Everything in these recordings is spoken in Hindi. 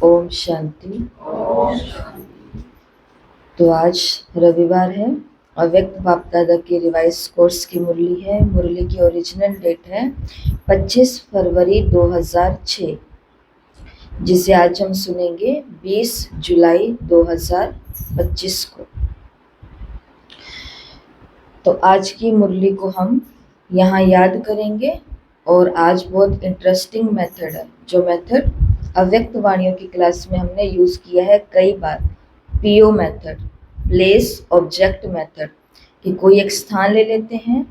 ओम शांति। तो आज रविवार है। अव्यक्त बाप दादा की रिवाइज कोर्स की मुरली है। मुरली की ओरिजिनल डेट है 25 फरवरी 2006, जिसे आज हम सुनेंगे 20 जुलाई 2025 को। तो आज की मुरली को हम यहाँ याद करेंगे। और आज बहुत इंटरेस्टिंग मेथड है, जो मेथड अव्यक्त वाणियों की क्लास में हमने यूज़ किया है कई बार। PO method, place object method, कि कोई एक स्थान ले लेते हैं,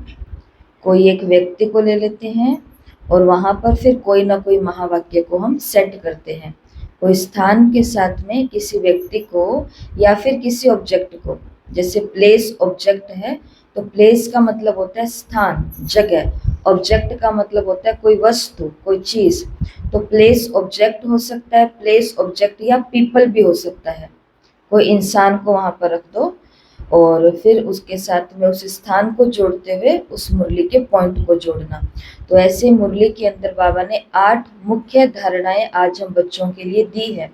कोई एक व्यक्ति को ले लेते हैं और वहाँ पर फिर कोई ना कोई महावाक्य को हम सेट करते हैं। कोई स्थान के साथ में किसी व्यक्ति को या फिर किसी ऑब्जेक्ट को, जैसे प्लेस ऑब्जेक्ट है तो प्लेस का मतलब होता है स्थान, जगह। ऑब्जेक्ट का मतलब होता है कोई वस्तु, कोई चीज़। तो प्लेस ऑब्जेक्ट हो सकता है, प्लेस ऑब्जेक्ट या पीपल भी हो सकता है। कोई इंसान को वहाँ पर रख दो और फिर उसके साथ में उस स्थान को जोड़ते हुए उस मुरली के पॉइंट को जोड़ना। तो ऐसे मुरली के अंदर बाबा ने 8 मुख्य धारणाएं आज हम बच्चों के लिए दी है,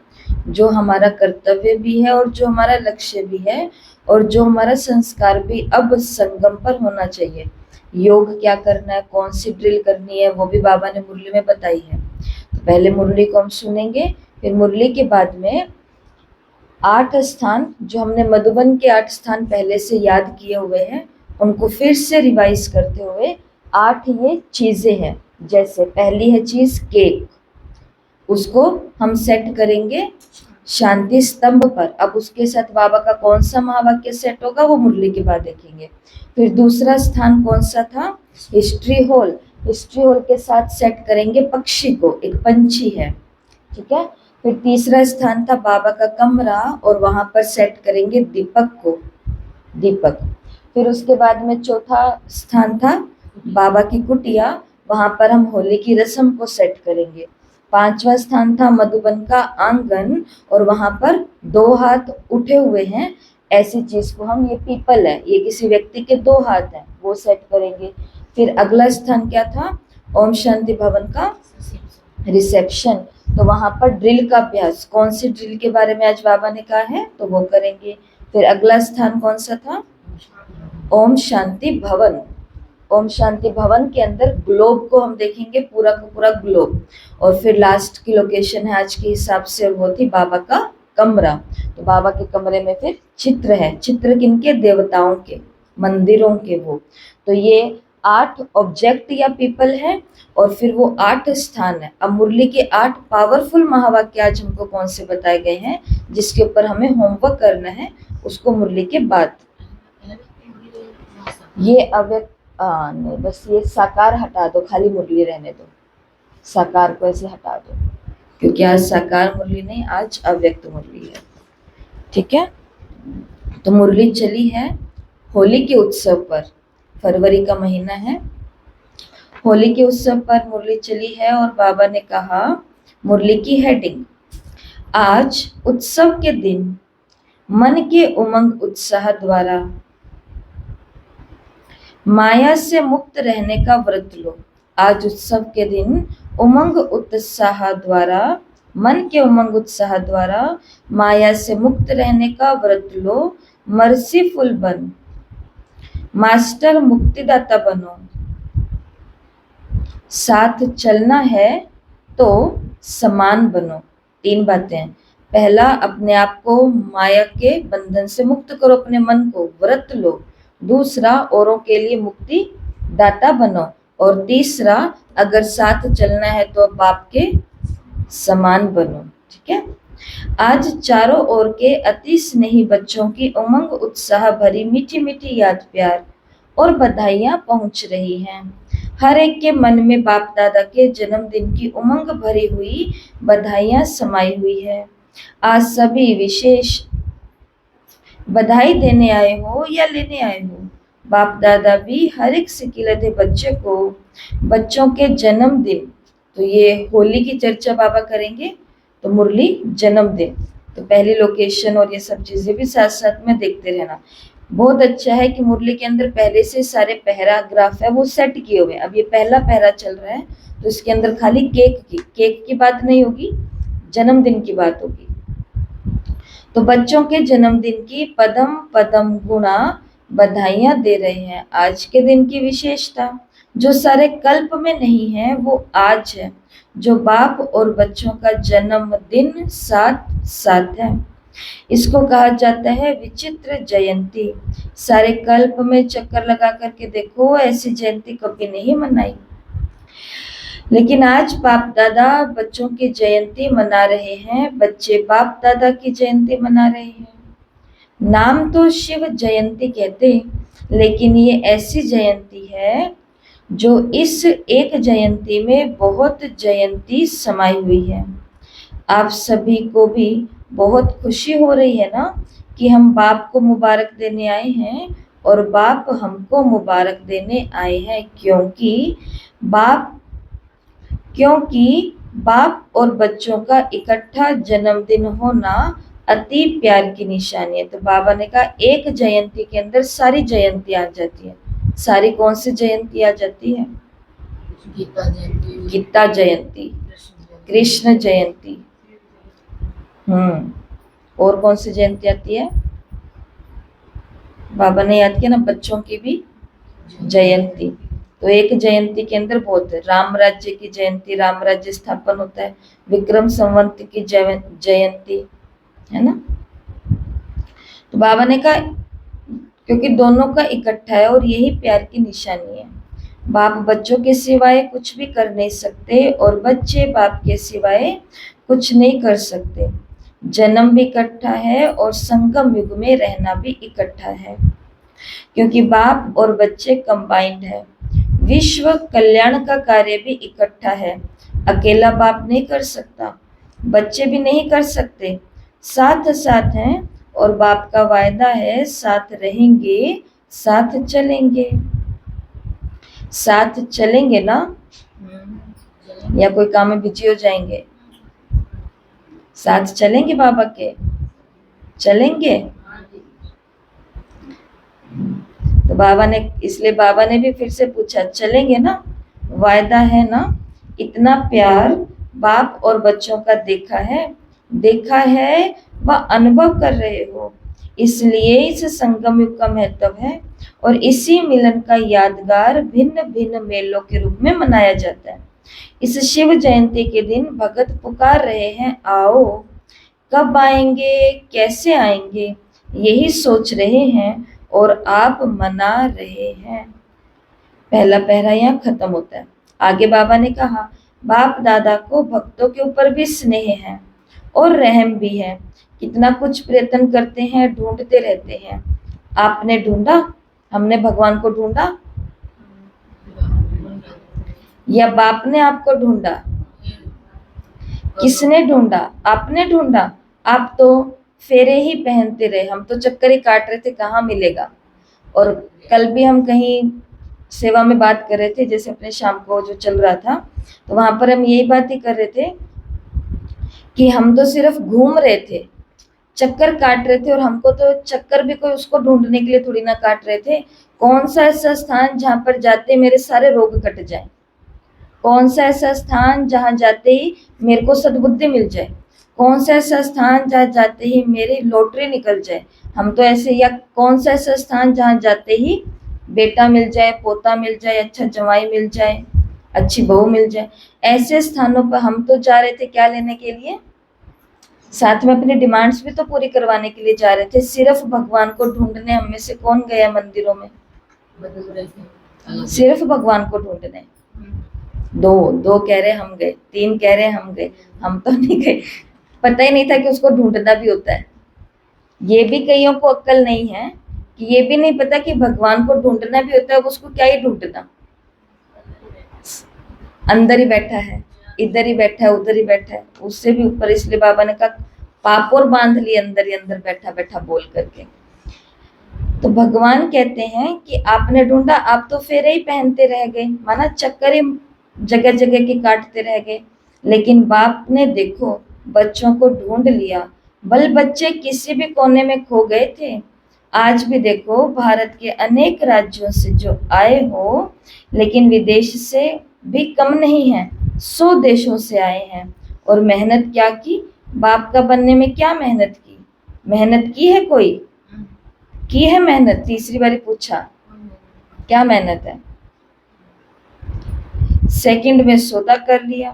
जो हमारा कर्तव्य भी है और जो हमारा लक्ष्य भी है और जो हमारा संस्कार भी अब संगम पर होना चाहिए। योग क्या करना है, कौन सी ड्रिल करनी है, वो भी बाबा ने मुरली में बताई है। तो पहले मुरली को हम सुनेंगे, फिर मुरली के बाद में 8 स्थान, जो हमने मधुबन के 8 स्थान पहले से याद किए हुए हैं, उनको फिर से रिवाइज करते हुए 8 ये चीज़ें हैं। जैसे पहली है चीज़ केक, उसको हम सेट करेंगे शांति स्तंभ पर। अब उसके साथ बाबा का कौन सा महावाक्य सेट होगा वो मुरली के बाद देखेंगे। फिर दूसरा स्थान कौन सा था, हिस्ट्री हॉल। हिस्ट्री हॉल के साथ सेट करेंगे पक्षी को, एक पंछी है, ठीक है। फिर तीसरा स्थान था बाबा का कमरा और वहां पर सेट करेंगे दीपक को, दीपक। फिर उसके बाद में चौथा स्थान था बाबा की कुटिया, वहां पर हम होली की रस्म को सेट करेंगे। 5वां स्थान था मधुबन का आंगन और वहां पर 2 हाथ उठे हुए हैं, ऐसी चीज को हम, ये पीपल है, ये किसी व्यक्ति के 2 हाथ हैं, वो सेट करेंगे। फिर अगला स्थान क्या था, ओम शांति भवन का रिसेप्शन। तो वहां पर ड्रिल का अभ्यास, कौन सी ड्रिल के बारे में आज बाबा ने कहा है तो वो करेंगे। फिर अगला स्थान कौन सा था, ओम शांति भवन। ओम शांति भवन के अंदर ग्लोब को हम देखेंगे, पूरा का पूरा ग्लोब। और फिर लास्ट की लोकेशन है आज के हिसाब से, और वो थी बाबा का कमरा। तो बाबा के कमरे में फिर चित्र है, चित्र किनके, देवताओं के, मंदिरों के वो। तो ये 8 ऑब्जेक्ट या पीपल है और फिर वो 8 स्थान है। अब मुरली के 8 पावरफुल महावाक्य आज हमको कौन से बताए गए हैं, जिसके ऊपर हमें होमवर्क करना है, उसको मुरली के बाद। ये अव्यक्त नहीं, बस ये साकार हटा दो, खाली मुरली रहने दो, साकार को ऐसे हटा दो, क्योंकि आज साकार मुरली नहीं, आज अव्यक्त मुरली है, ठीक है। तो मुरली चली है होली के उत्सव पर, फरवरी का महीना है, होली के उत्सव पर मुरली चली है। और बाबा ने कहा, मुरली की हेडिंग, आज उत्सव के दिन मन के उमंग उत्साह द्वारा माया से मुक्त रहने का व्रत लो। आज उत्सव के दिन उमंग उत्साह द्वारा, मन के उमंग उत्साह द्वारा माया से मुक्त रहने का व्रत लो। मर्सीफुल बन, मास्टर मुक्तिदाता बनो। साथ चलना है तो समान बनो। 3 बातें। पहला, अपने आप को माया के बंधन से मुक्त करो, अपने मन को, व्रत लो। दूसरा, औरों के लिए मुक्ति दाता बनो। और तीसरा, अगर साथ चलना है तो बाप के समान बनो, ठीक है। आज चारों ओर के अति स्नेही बच्चों की उमंग उत्साह भरी मीठी मीठी याद, प्यार और बधाइयां पहुंच रही हैं। हर एक के मन में बाप दादा के जन्मदिन की उमंग भरी हुई बधाइयां समाई हुई है। आज सभी विशेष बधाई देने आए हो या लेने आए हो, बाप दादा भी हर एक सिकिलते बच्चे को, बच्चों के जन्मदिन, तो ये होली की चर्चा बाबा करेंगे, तो मुरली जन्मदिन, तो पहली लोकेशन और ये सब चीजें भी साथ साथ में देखते रहना। बहुत अच्छा है कि मुरली के अंदर पहले से सारे पैराग्राफ है वो सेट किए हुए। अब ये पहला पैरा चल रहा है तो इसके अंदर खाली केक की बात नहीं होगी, जन्मदिन की बात होगी। तो बच्चों के जन्मदिन की पदम पदम गुणा बधाइयां दे रहे हैं। आज के दिन की विशेषता जो सारे कल्प में नहीं है वो आज है, जो बाप और बच्चों का जन्मदिन साथ साथ है। इसको कहा जाता है विचित्र जयंती। सारे कल्प में चक्कर लगा करके देखो, ऐसी जयंती कभी नहीं मनाई। लेकिन आज बाप दादा बच्चों की जयंती मना रहे हैं, बच्चे बाप दादा की जयंती मना रहे हैं। नाम तो शिव जयंती कहते, लेकिन ये ऐसी जयंती है जो इस एक जयंती में बहुत जयंती समाई हुई है। आप सभी को भी बहुत खुशी हो रही है ना कि हम बाप को मुबारक देने आए हैं और बाप हमको मुबारक देने आए हैं, क्योंकि बाप और बच्चों का इकट्ठा जन्मदिन होना अति प्यार की निशानी है। तो बाबा ने कहा एक जयंती के अंदर सारी जयंती आ जाती है। सारी कौन सी जयंती आ जाती है? गीता जयंती, कृष्ण जयंती, और कौन सी जयंती आती है? बाबा ने याद किया ना, बच्चों की भी जयंती। तो एक जयंती के अंदर बहुत है। राम राज्य की जयंती, राम राज्य स्थापन होता है। विक्रम संवत की जयंती है ना। तो बाबा ने कहा क्योंकि दोनों का इकट्ठा है और यही प्यार की निशानी है। बाप बच्चों के सिवाय कुछ भी कर नहीं सकते और बच्चे बाप के सिवाय कुछ नहीं कर सकते। जन्म भी इकट्ठा है और संगम युग में रहना भी इकट्ठा है, क्योंकि बाप और बच्चे कंबाइंड है। विश्व कल्याण का कार्य भी इकट्ठा है। अकेला बाप नहीं कर सकता, बच्चे भी नहीं कर सकते, साथ साथ हैं। और बाप का वायदा है साथ रहेंगे, साथ चलेंगे। साथ चलेंगे ना, या कोई काम में बिजी हो जाएंगे? साथ चलेंगे बाबा के, चलेंगे। तो बाबा ने, इसलिए बाबा ने भी फिर से पूछा, चलेंगे ना? वायदा है ना? इतना प्यार बाप और बच्चों का देखा है व अनुभव कर रहे हो, इसलिए इस संगम युग का महत्व है और इसी मिलन का यादगार भिन्न भिन्न मेलों के रूप में मनाया जाता है। इस शिव जयंती के दिन भगत पुकार रहे हैं, आओ। कब आएंगे, कैसे आएंगे, यही सोच रहे हैं और आप मना रहे हैं। पहला पहरा यहाँ खत्म होता है। आगे बाबा ने कहा, बाप दादा को भक्तों के ऊपर भी स्नेह है और रहम भी है। कितना कुछ प्रयत्न करते हैं, ढूंढते रहते हैं। आपने ढूंढा? हमने भगवान को ढूंढा या बाप ने आपको ढूंढा? किसने ढूंढा? आपने ढूंढा। आप तो फेरे ही पहनते रहे, हम तो चक्कर ही काट रहे थे कहाँ मिलेगा। और कल भी हम कहीं सेवा में बात कर रहे थे, जैसे अपने शाम को जो चल रहा था, तो वहां पर हम यही बात ही कर रहे थे कि हम तो सिर्फ घूम रहे थे, चक्कर काट रहे थे। और हमको तो चक्कर भी कोई उसको ढूंढने के लिए थोड़ी ना काट रहे थे। कौन सा ऐसा स्थान जहां पर जाते मेरे सारे रोग कट जाए? कौन सा ऐसा स्थान जहां जाते ही मेरे को सद्बुद्धि मिल जाए? कौन सा ऐसा स्थान जहां जाते ही मेरी लॉटरी निकल जाए? हम तो ऐसे, या कौन सा ऐसा स्थान जहां जाते ही बेटा मिल जाए, पोता मिल जाए, अच्छा जवाई मिल जाए, अच्छी बहू मिल जाए? ऐसे स्थानों पर हम तो जा रहे थे क्या लेने के लिए? साथ में अपनी डिमांड्स भी तो पूरी करवाने के लिए जा रहे थे। सिर्फ भगवान को ढूंढने हम में से कौन गया मंदिरों में? सिर्फ भगवान को ढूंढने। दो कह रहे हम गए, 3 कह रहे हम गए, हम तो नहीं गए। पता ही नहीं था कि उसको ढूंढना भी होता है। ये भी कईयों को अक्ल नहीं है कि ये भी नहीं पता कि भगवान को ढूंढना भी होता है। उसको क्या ही ढूंढना, अंदर ही बैठा है, इधर ही बैठा है, उधर ही बैठा है, उससे भी ऊपर। इसलिए बाबा ने कहा पापोर बांध लिए अंदर ही अंदर बैठा बैठा बोल करके। तो भगवान कहते हैं कि आपने ढूंढा, आप तो फेरे ही पहनते रह गए, माना चक्कर ही जगह जगह के काटते रह गए। लेकिन बाप ने देखो बच्चों को ढूंढ लिया। बल बच्चे किसी भी कोने में खो गए थे, आज भी देखो भारत के अनेक राज्यों से जो आए हो, लेकिन विदेश से भी कम नहीं है, 100 देशों से आए हैं। और मेहनत क्या की? बाप का बनने में क्या मेहनत की? मेहनत की है कोई? की है मेहनत? तीसरी बारी पूछा, क्या मेहनत है? सेकंड में सौदा कर लिया,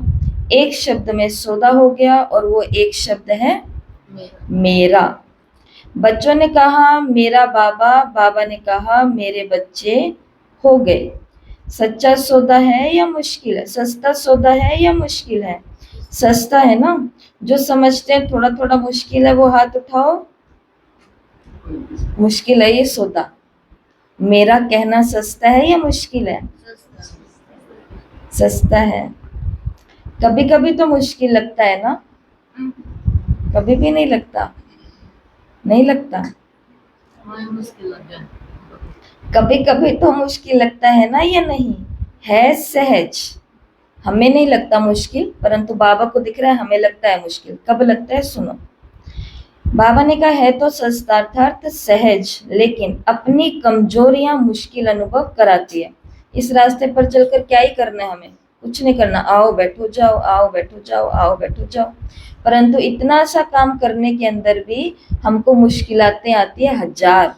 एक शब्द में सौदा हो गया और वो एक शब्द है मेरा। बच्चों ने कहा मेरा बाबा, बाबा ने कहा मेरे बच्चे हो गए। सच्चा सौदा है या मुश्किल है? सस्ता सौदा है या मुश्किल है? सस्ता है ना। जो समझते हैं थोड़ा थोड़ा मुश्किल है वो हाथ उठाओ। मुश्किल है ये सौदा। मेरा कहना सस्ता है या मुश्किल है? सस्ता है। कभी कभी तो मुश्किल लगता है ना, कभी भी नहीं लगता? नहीं लगता। कभी कभी तो मुश्किल लगता है ना, या नहीं? है सहज। हमें नहीं लगता मुश्किल, परंतु बाबा को दिख रहा है हमें लगता है मुश्किल। कब लगता है? सुनो, बाबा ने कहा है तो सस्ता अर्थात सहज, लेकिन अपनी कमजोरियां मुश्किल अनुभव कराती है। इस रास्ते पर चलकर क्या ही करना है हमें? कुछ नहीं करना। आओ बैठो जाओ, आओ बैठो जाओ, आओ बैठो जाओ। परंतु इतना सा काम करने के अंदर भी हमको मुश्किलातें आती है हजार,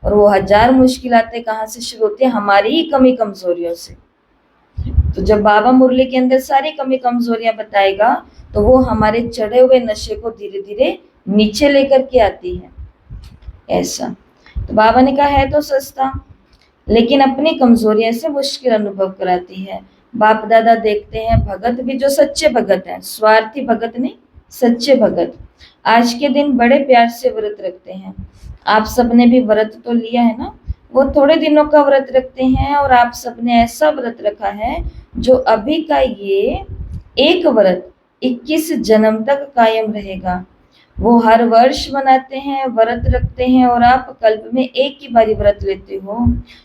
और वो हजार मुश्किलातें कहाँ से शुरू होती है? हमारी ही कमी कमजोरियों से। तो जब बाबा मुरली के अंदर सारी कमी कमजोरियां बताएगा तो वो हमारे चढ़े हुए नशे को धीरे धीरे नीचे लेकर के आती है। ऐसा तो बाबा ने कहा है तो सस्ता, लेकिन अपनी कमजोरियां से मुश्किल अनुभव कराती है। बाप दादा देखते हैं भगत भी जो सच्चे भगत हैं, स्वार्थी भगत नहीं, सच्चे भगत, आज के दिन बड़े प्यार से व्रत रखते हैं। आप सबने भी व्रत तो लिया है ना। वो थोड़े दिनों का व्रत रखते हैं और आप सबने ऐसा व्रत रखा है जो अभी का ये एक व्रत 21 जन्म तक कायम रहेगा। वो हर वर्ष मनाते हैं, व्रत रखते हैं, और आप कल्प में एक ही बारी व्रत लेते हो।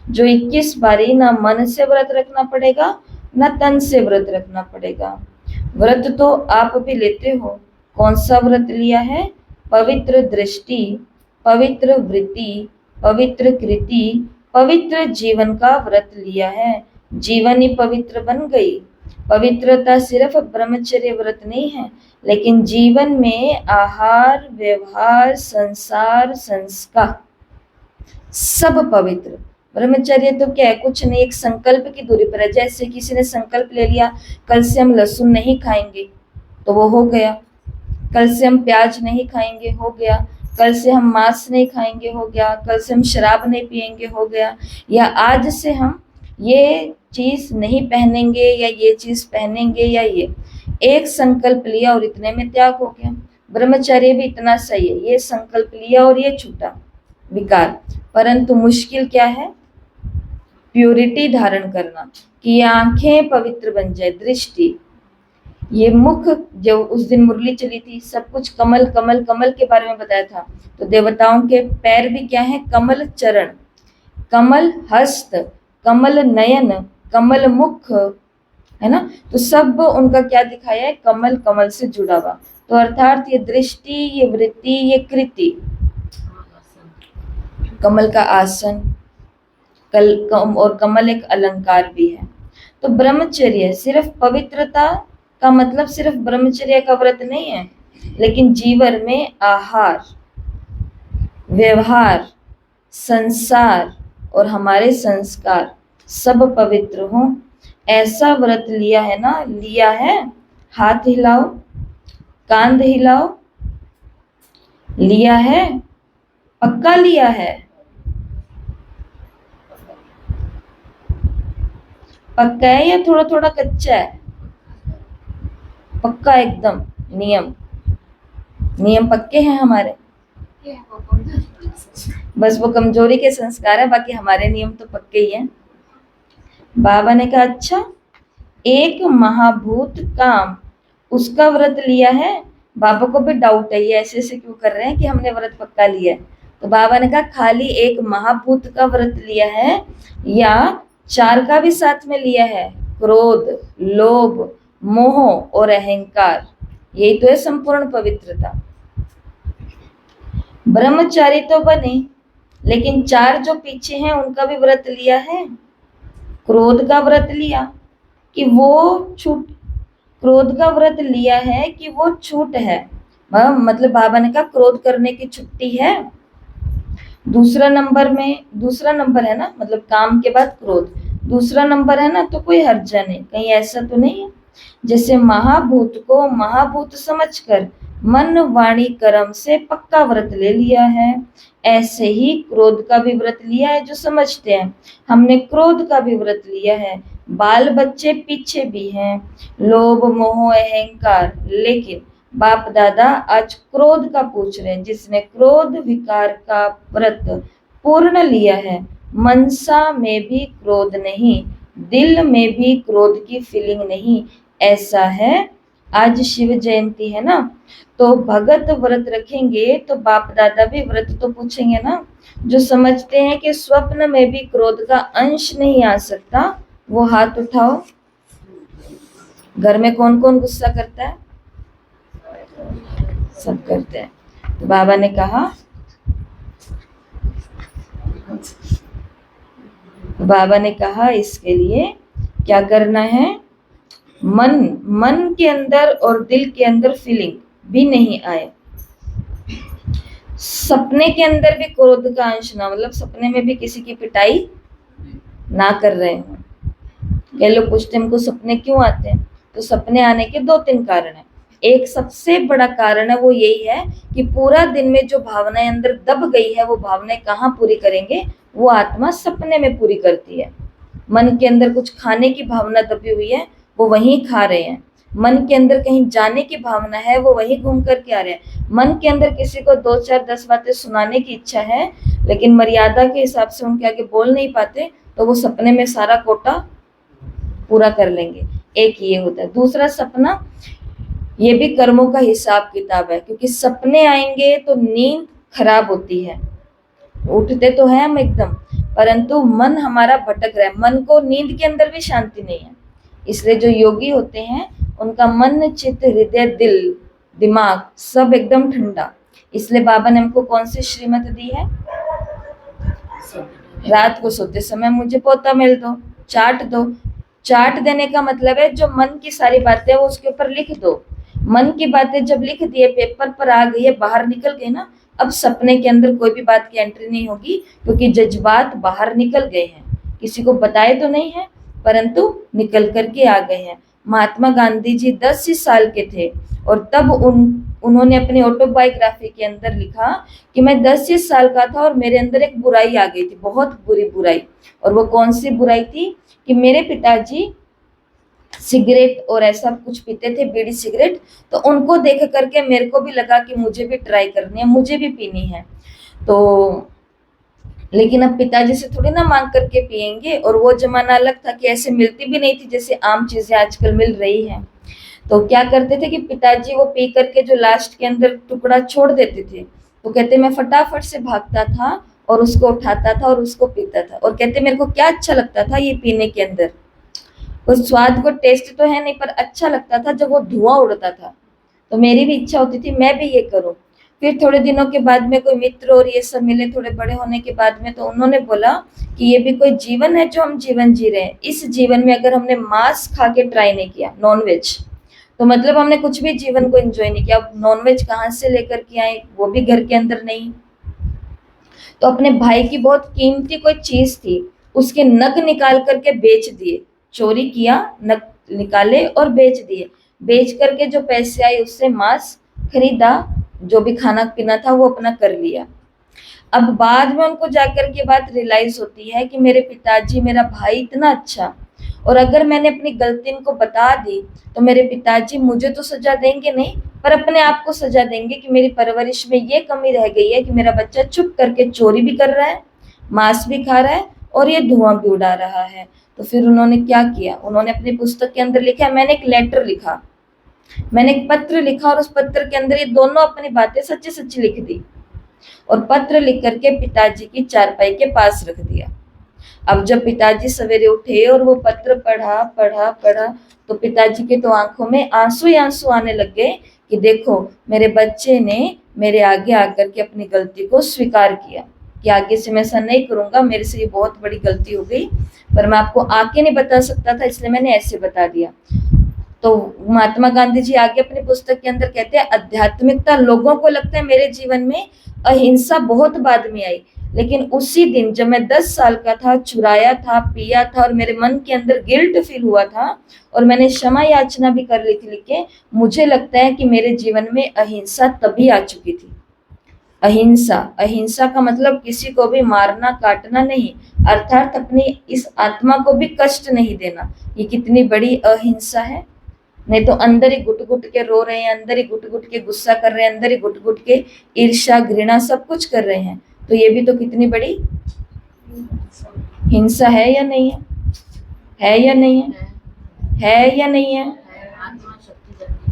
जो 21 बारी ना मन से व्रत रखना पड़ेगा ना तन से व्रत रखना पड़ेगा। व्रत तो आप भी लेते हो। कौन सा व्रत लिया है? पवित्र दृष्टि, पवित्र वृत्ति, पवित्र कृति, पवित्र जीवन का व्रत लिया है। जीवन ही पवित्र बन गई। पवित्रता सिर्फ ब्रह्मचर्य व्रत नहीं है, लेकिन जीवन में आहार, व्यवहार, संसार, संस्कार सब पवित्र। ब्रह्मचर्य तो क्या है? कुछ नहीं, एक संकल्प की दूरी पर है। जैसे किसी ने संकल्प ले लिया कल से हम लहसुन नहीं खाएंगे, तो वो हो गया। कल से हम प्याज नहीं खाएंगे, हो गया। कल से हम मांस नहीं खाएंगे, हो गया। कल से हम शराब नहीं पिएंगे, हो गया। या आज से हम ये चीज नहीं पहनेंगे या ये चीज पहनेंगे, या ये एक संकल्प लिया और इतने में त्याग हो गया। ब्रह्मचर्य भी इतना सही है, ये संकल्प लिया और ये छूटा विकार। परंतु मुश्किल क्या है? प्योरिटी धारण करना, कि ये आंखें पवित्र बन जाए, दृष्टि, ये मुख। जो उस दिन मुरली चली थी सब कुछ कमल कमल कमल के बारे में बताया था, तो देवताओं के पैर भी क्या है? कमल चरण, कमल हस्त, कमल नयन, कमल मुख, है ना। तो सब उनका क्या दिखाया है? कमल, कमल से जुड़ा हुआ। तो अर्थात ये दृष्टि, ये वृत्ति, ये कृति, कमल का आसन, और कमल एक अलंकार भी है। तो ब्रह्मचर्य सिर्फ पवित्रता का मतलब सिर्फ ब्रह्मचर्य का व्रत नहीं है, लेकिन जीवन में आहार, व्यवहार, संसार और हमारे संस्कार सब पवित्र हो, ऐसा व्रत लिया है ना। लिया है? हाथ हिलाओ, कांध हिलाओ। लिया है? पक्का लिया है? पक्का है या थोड़ा थोड़ा कच्चा है? पक्का एकदम। नियम, नियम पक्के हैं हमारे। बस वो कमजोरी के संस्कार है, बाकी हमारे नियम तो पक्के ही हैं। बाबा ने कहा अच्छा, एक महाभूत काम, उसका व्रत लिया है। बाबा को भी डाउट है ये ऐसे ऐसे क्यों कर रहे हैं कि हमने व्रत पक्का लिया है। तो बाबा ने कहा खाली एक महाभूत का व्रत लिया है या 4 का भी साथ में लिया है? क्रोध, लोभ, मोह और अहंकार, यही तो है संपूर्ण पवित्रता। ब्रह्मचारी तो बने, लेकिन 4 जो पीछे हैं उनका भी व्रत लिया है। क्रोध का व्रत लिया कि वो छूट, क्रोध का व्रत लिया है कि वो छूट है। मतलब बाबा ने कहा क्रोध करने की छुट्टी है। दूसरा नंबर है ना, मतलब काम के बाद क्रोध दूसरा नंबर है ना, तो कोई हर्जा नहीं, कहीं ऐसा तो नहीं है। जैसे महाभूत को महाभूत समझकर मन वाणी कर्म से पक्का व्रत ले लिया है, ऐसे ही क्रोध का भी व्रत लिया है। जो समझते हैं हमने क्रोध का भी व्रत लिया है। बाल बच्चे पीछे भी हैं, लोभ मोह अहंकार, लेकिन बाप दादा आज क्रोध का पूछ रहे हैं। जिसने क्रोध विकार का व्रत पूर्ण लिया है, मनसा में भी क्रोध नहीं, दिल में भी क्रोध की फीलिंग नहीं, ऐसा है। आज शिव जयंती है ना, तो भगत व्रत रखेंगे तो बाप दादा भी व्रत तो पूछेंगे ना। जो समझते हैं कि स्वप्न में भी क्रोध का अंश नहीं आ सकता, वो हाथ उठाओ। घर में कौन कौन गुस्सा करता है? सब करते हैं। तो बाबा ने कहा, इसके लिए क्या करना है? मन के अंदर और दिल के अंदर फीलिंग भी नहीं आए। सपने के अंदर भी क्रोध का अंश ना, मतलब सपने में भी किसी की पिटाई ना कर रहे हो। कई लोग पूछते हैं हमको सपने क्यों आते हैं, तो सपने आने के 2-3 कारण है। एक सबसे बड़ा कारण है वो यही है कि पूरा दिन में जो भावनाएं अंदर दब गई है, वो भावनाएं कहाँ पूरी करेंगे? वो आत्मा सपने में पूरी करती है। मन के अंदर कुछ खाने की भावना दबी हुई है, वो वहीं खा रहे हैं। मन के अंदर कहीं जाने की भावना है, वो वहीं घूम करके आ रहे हैं। मन के अंदर किसी को 2-4-10 बातें सुनाने की इच्छा है, लेकिन मर्यादा के हिसाब से उनके आगे बोल नहीं पाते, तो वो सपने में सारा कोटा पूरा कर लेंगे। एक ये होता है। दूसरा, सपना ये भी कर्मों का हिसाब किताब है, क्योंकि सपने आएंगे तो नींद खराब होती है। उठते तो है हम एकदम, परंतु मन हमारा भटक रहा है। मन को नींद के अंदर भी शांति नहीं है। इसलिए जो योगी होते हैं उनका मन चित्त हृदय दिल दिमाग सब एकदम ठंडा। इसलिए बाबा ने हमको कौन सी श्रीमत दी है? रात को सोते समय मुझे पोता मिल दो, चाट दो। चाट देने का मतलब है जो मन की सारी बातें वो उसके ऊपर लिख दो। मन की बातें जब लिख दिए, पेपर पर आ गई है, बाहर निकल गए ना, अब सपने के अंदर कोई भी बात की एंट्री नहीं होगी, क्योंकि जज्बात बाहर निकल गए हैं। किसी को बताए तो नहीं है, परंतु निकल करके आ गए हैं। महात्मा गांधी जी 10 ही साल के थे, और तब उन्होंने अपनी ऑटोबायोग्राफी के अंदर लिखा कि मैं 10 ही साल का था और मेरे अंदर एक बुराई आ गई थी, बहुत बुरी बुराई। और वो कौन सी बुराई थी? कि मेरे पिताजी सिगरेट और ऐसा कुछ पीते थे, बीड़ी सिगरेट, तो उनको देख करके मेरे को भी लगा कि मुझे भी ट्राई करनी है, मुझे भी पीनी है। तो लेकिन अब पिताजी से थोड़ी ना मांग करके पिएंगे, और वो जमाना अलग था कि ऐसे मिलती भी नहीं थी जैसे आम चीजें आजकल मिल रही हैं। तो क्या करते थे कि पिताजी वो पी करके जो लास्ट के अंदर टुकड़ा छोड़ देते थे, तो कहते मैं फटाफट से भागता था और उसको उठाता था और उसको पीता था। और कहते मेरे को क्या अच्छा लगता था ये पीने के अंदर, उस स्वाद को टेस्ट तो है नहीं, पर अच्छा लगता था जब वो धुआं उड़ता था। तो मेरी भी इच्छा होती थी मैं भी ये करूं। फिर थोड़े दिनों के बाद में कोई मित्र और ये सब मिले, थोड़े बड़े होने के बाद में, तो उन्होंने बोला कि ये भी कोई जीवन है जो हम जीवन जी रहे हैं। इस जीवन में अगर हमने मांस खा के ट्राई नहीं किया, नॉनवेज, तो मतलब हमने कुछ भी जीवन को एंजॉय नहीं किया। अब नॉनवेज कहाँ से लेकर के आए, वो भी घर के अंदर नहीं। तो अपने भाई की बहुत कीमती कोई चीज थी, उसके नग निकाल करके बेच दिए। चोरी किया, नग निकाले और बेच दिए। बेच करके जो पैसे आए उससे मांस खरीदा, जो भी खाना पीना था वो अपना कर लिया। अब बाद में उनको जाकर के बात रियलाइज होती है कि मेरे पिताजी, मेरा भाई इतना अच्छा, और अगर मैंने अपनी गलती इनको बता दी तो मेरे पिताजी मुझे तो सजा देंगे नहीं, पर अपने आप को सजा देंगे कि मेरी परवरिश में ये कमी रह गई है कि मेरा बच्चा चुप करके चोरी भी कर रहा है, मांस भी खा रहा है और ये धुआं भी उड़ा रहा है। तो फिर उन्होंने क्या किया? उन्होंने अपनी पुस्तक के अंदर लिखा, मैंने एक लेटर लिखा, मैंने एक पत्र लिखा, और उस पत्र के अंदर ये दोनों अपनी बातें सच्ची सच्ची लिख दी, और पत्र लिख करके पिताजी की चारपाई के पास रख दिया। अब जब पिताजी सवेरे उठे और वो पत्र पढ़ा पढ़ा पढ़ा, तो पिताजी के तो आंखों में आंसू ही आंसू आने लग गए कि देखो मेरे बच्चे ने मेरे आगे आकर के अपनी गलती को स्वीकार किया कि आगे से मैं ऐसा नहीं करूंगा, मेरे से ये बहुत बड़ी गलती हो गई, पर मैं आपको आके नहीं बता सकता था, इसलिए मैंने ऐसे बता दिया। तो महात्मा गांधी जी आगे अपनी पुस्तक के अंदर कहते हैं आध्यात्मिकता, लोगों को लगता है मेरे जीवन में अहिंसा बहुत बाद में आई, लेकिन उसी दिन जब मैं 10 साल का था, चुराया था, पिया था और मेरे मन के अंदर गिल्ट फील हुआ था और मैंने क्षमा याचना भी कर ली थी लिख के, मुझे लगता है कि मेरे जीवन में अहिंसा तभी आ चुकी थी। अहिंसा, अहिंसा का मतलब किसी को भी मारना काटना नहीं, अर्थात अपनी इस आत्मा को भी कष्ट नहीं देना। ये कितनी बड़ी अहिंसा है। नहीं तो अंदर ही घुट घुट के रो रहे हैं, अंदर ही घुट घुट के गुस्सा कर रहे हैं, अंदर ही घुट घुट के ईर्ष्या घृणा सब कुछ कर रहे हैं, तो ये भी तो कितनी बड़ी हिंसा है या नहीं है? है या नहीं है? है या नहीं है?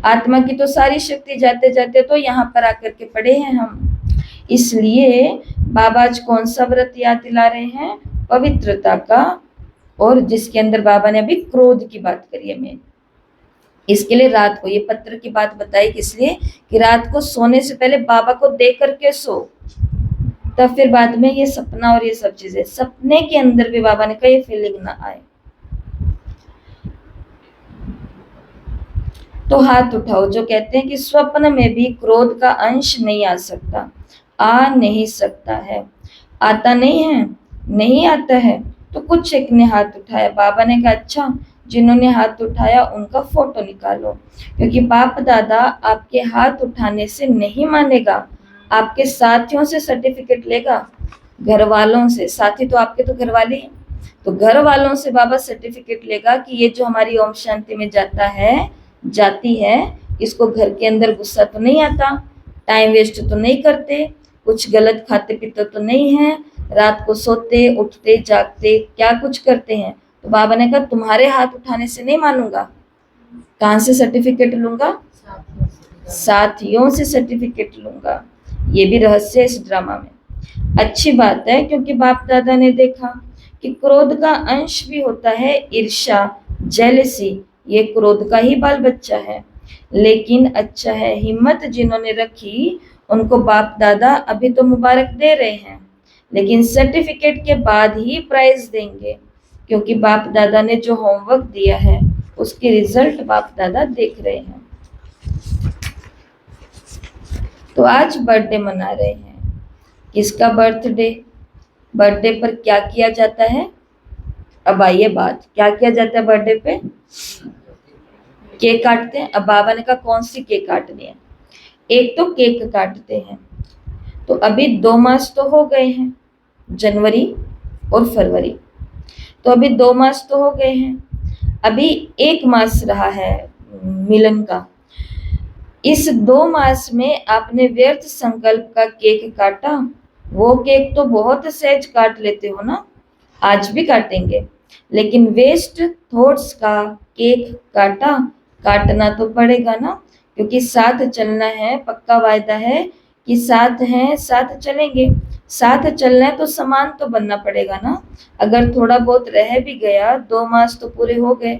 आत्मा की तो सारी शक्ति जाते जाते तो यहाँ पर आकर के पड़े हैं हम। इसलिए बाबा आज कौन सा व्रत याद दिला रहे हैं? पवित्रता का, और जिसके अंदर बाबा ने अभी क्रोध की बात करी है मेन। इसके लिए रात को ये पत्र की बात बताई, किस लिए कि रात को सोने से पहले बाबा को देख करके सो, तब फिर बाद में ये सपना और ये सब चीजें, सपने के अंदर भी बाबा ने कहा ये फीलिंग ना आए। तो हाथ उठाओ जो कहते हैं कि स्वप्न में भी क्रोध का अंश नहीं आ सकता, आ नहीं सकता है, आता नहीं है, नहीं आता है। तो कुछ एक ने हाथ उठाया, बाबा ने कहा अच्छा, जिन्होंने हाथ उठाया उनका फोटो निकालो, क्योंकि बाप दादा आपके हाथ उठाने से नहीं मानेगा, आपके साथियों से सर्टिफिकेट लेगा, घर वालों से। साथी तो आपके तो घर वाले हैं, तो घर वालों से बाबा सर्टिफिकेट लेगा कि ये जो हमारी ओम शांति में जाता है, जाती है, इसको घर के अंदर गुस्सा तो नहीं आता, टाइम वेस्ट तो नहीं करते, कुछ गलत खाते पीते तो नहीं है, रात को सोते उठते जागते क्या कुछ करते हैं। तो बाबा ने कहा तुम्हारे हाथ उठाने से नहीं मानूंगा, कहाँ से सर्टिफिकेट लूंगा? साथियों से सर्टिफिकेट लूंगा। ये भी रहस्य है इस ड्रामा में। अच्छी बात है, क्योंकि बाप दादा ने देखा कि क्रोध का अंश भी होता है ईर्ष्या, जेलसी, ये क्रोध का ही बाल बच्चा है। लेकिन अच्छा है, हिम्मत जिन्होंने रखी उनको बाप दादा अभी तो मुबारक दे रहे हैं, लेकिन सर्टिफिकेट के बाद ही प्राइज देंगे, क्योंकि बाप दादा ने जो होमवर्क दिया है उसके रिजल्ट बाप दादा देख रहे हैं। तो आज बर्थडे मना रहे हैं, किसका बर्थडे? बर्थडे पर क्या किया जाता है? अब आइए बात, क्या किया जाता है बर्थडे पे? केक काटते हैं। अब बाबा ने कहा कौन सी केक काटनी है? एक तो केक काटते हैं। तो अभी 2 मास तो हो गए हैं, जनवरी और फरवरी, तो अभी 2 मास तो हो गए हैं, अभी 1 मास रहा है मिलन का। इस 2 मास में आपने व्यर्थ संकल्प का केक काटा, वो केक तो बहुत सहज काट लेते हो ना, आज भी काटेंगे, लेकिन वेस्ट थॉट्स का केक काटा, काटना तो पड़ेगा ना, क्योंकि साथ चलना है, पक्का वायदा है कि साथ हैं साथ चलेंगे, साथ चलना है तो समान तो बनना पड़ेगा ना। अगर थोड़ा बहुत रह भी गया, 2 मास तो पूरे हो गए।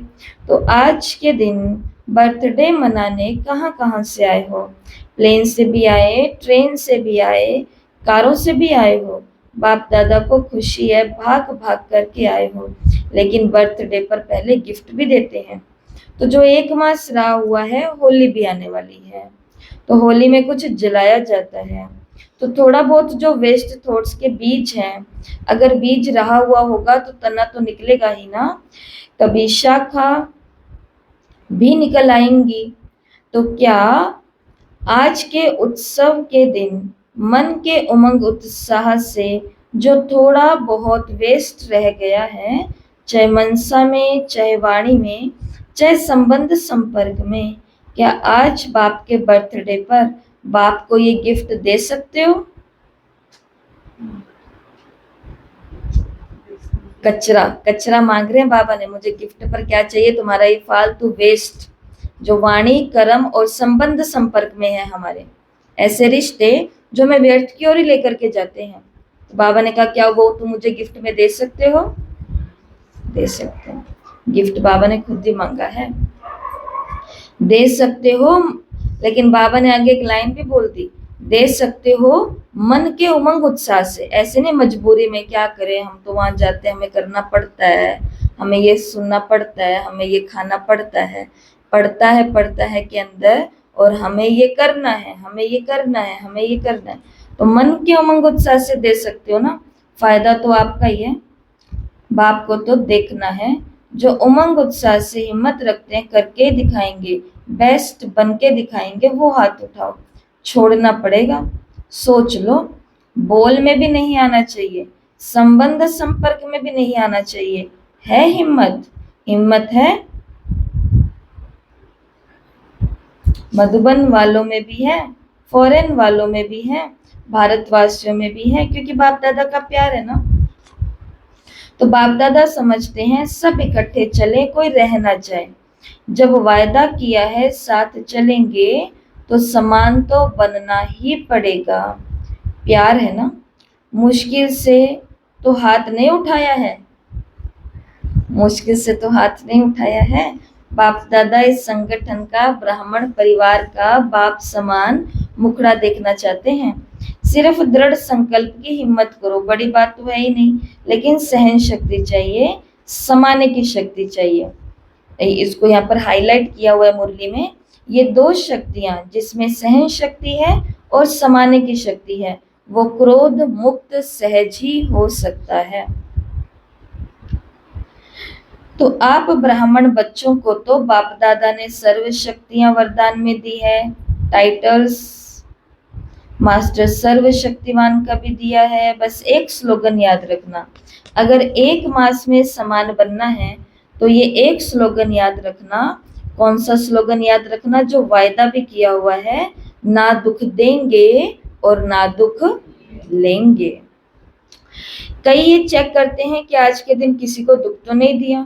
तो आज के दिन बर्थडे मनाने कहाँ कहाँ से आए हो? प्लेन से भी आए, ट्रेन से भी आए, कारों से भी आए हो, बाप दादा को खुशी है, भाग भाग करके आए हो, लेकिन बर्थडे पर पहले गिफ्ट भी देते हैं। तो जो 1 मास रहा हुआ है, होली भी आने वाली है, तो होली में कुछ जलाया जाता है, तो थोड़ा बहुत जो वेस्ट थॉट्स के बीज हैं, अगर बीज रहा हुआ होगा तो तना तो निकलेगा ही ना, कभी शाखा भी निकल आएंगी। तो क्या आज के उत्सव के दिन मन के उमंग उत्साह से जो थोड़ा बहुत वेस्ट रह गया है, चाहे मनसा में, चाहे वाणी में, चाहे संबंध संपर्क में, क्या आज बाप के बर्थडे पर बाप को ये गिफ्ट दे सकते हो? कचरा, कचरा मांग रहे हैं बाबा ने, मुझे गिफ्ट पर क्या चाहिए? तुम्हारा ये फालतू वेस्ट जो वाणी, कर्म और संबंध संपर्क में है हमारे, ऐसे रिश्ते जो हमें व्यर्थ की ओर ही लेकर के जाते हैं। तो बाबा ने कहा क्या वो तुम मुझे गिफ्ट में दे सकते हो? दे सकते हो। गिफ्ट बाबा ने खुद ही मांगा है, दे सकते हो। लेकिन बाबा ने आगे एक लाइन भी बोल दी, दे सकते हो मन के उमंग उत्साह से। ऐसे नहीं मजबूरी में, क्या करें हम तो वहां जाते हैं, हमें करना पड़ता है, हमें ये सुनना पड़ता है, हमें ये खाना पड़ता है, पड़ता है के अंदर, और हमें ये करना है, हमें ये करना है, हमें ये करना है, तो मन के उमंग उत्साह से दे सकते हो ना, फायदा तो आपका ही है। बाप को तो देखना है, जो उमंग उत्साह से हिम्मत रखते हैं, करके दिखाएंगे, बेस्ट बन के दिखाएंगे, वो हाथ उठाओ। छोड़ना पड़ेगा, सोच लो। बोल में भी नहीं आना चाहिए, संबंध संपर्क में भी नहीं आना चाहिए। है हिम्मत, हिम्मत है। मधुबन वालों में भी है, फॉरेन वालों में भी है, भारतवासियों में भी है, क्योंकि बाप दादा का प्यार है ना। तो बाप दादा समझते हैं सब इकट्ठे चले, कोई रह ना जाए। जब वायदा किया है साथ चलेंगे, तो समान तो बनना ही पड़ेगा। प्यार है ना, मुश्किल से तो हाथ नहीं उठाया है, मुश्किल से तो हाथ नहीं उठाया है। बाप दादा इस संगठन का, ब्राह्मण परिवार का बाप समान मुखड़ा देखना चाहते हैं। सिर्फ दृढ़ संकल्प की हिम्मत करो, बड़ी बात तो है ही नहीं, लेकिन सहन शक्ति चाहिए, समाने की शक्ति चाहिए। इसको यहाँ पर हाईलाइट किया हुआ है मुरली में, ये दो शक्तियां जिसमें सहन शक्ति है और समाने की शक्ति है, वो क्रोध मुक्त सहज ही हो सकता है। तो आप ब्राह्मण बच्चों को तो बाप दादा ने सर्व शक्तियां वरदान में दी है, टाइटल्स मास्टर सर्वशक्तिमान का भी दिया है। बस एक स्लोगन याद रखना, अगर एक मास में समान बनना है तो ये एक स्लोगन याद रखना। कौन सा स्लोगन याद रखना? जो वायदा भी किया हुआ है, ना दुख देंगे और ना दुख लेंगे। कई ये चेक करते हैं कि आज के दिन किसी को दुख तो नहीं दिया,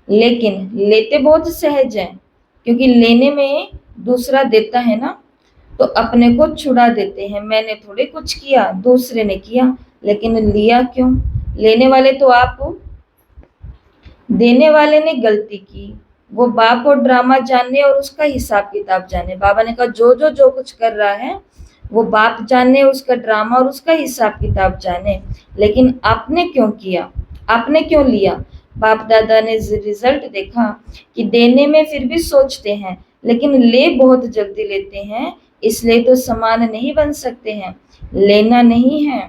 लेकिन लेते बहुत सहज हैं, क्योंकि लेने में दूसरा देता है ना, तो अपने को छुड़ा देते हैं। मैंने थोड़े कुछ किया, दूसरे ने किया, लेकिन लिया क्यों? लेने वाले तो आप हो, देने वाले ने गलती की। वो बाप और ड्रामा जाने और उसका हिसाब किताब जाने। बाबा ने कहा जो कुछ कर रहा है वो बाप जाने, उसका ड्रामा और उसका हिसाब किताब जाने, लेकिन आपने क्यों किया, आपने क्यों लिया? बाप दादा ने रिजल्ट देखा कि देने में फिर भी सोचते हैं, लेकिन ले बहुत जल्दी लेते हैं, इसलिए तो समान नहीं बन सकते हैं। लेना नहीं है,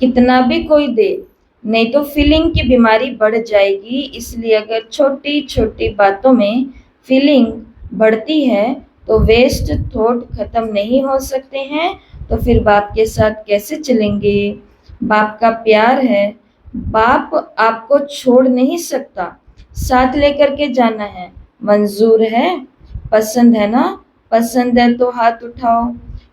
कितना भी कोई दे, नहीं तो फीलिंग की बीमारी बढ़ जाएगी। इसलिए अगर छोटी छोटी बातों में फीलिंग बढ़ती है तो वेस्ट थॉट खत्म नहीं हो सकते हैं, तो फिर बाप के साथ कैसे चलेंगे? बाप का प्यार है, बाप आपको छोड़ नहीं सकता, साथ लेकर के जाना है। मंजूर है, पसंद है ना? पसंद है तो हाथ उठाओ,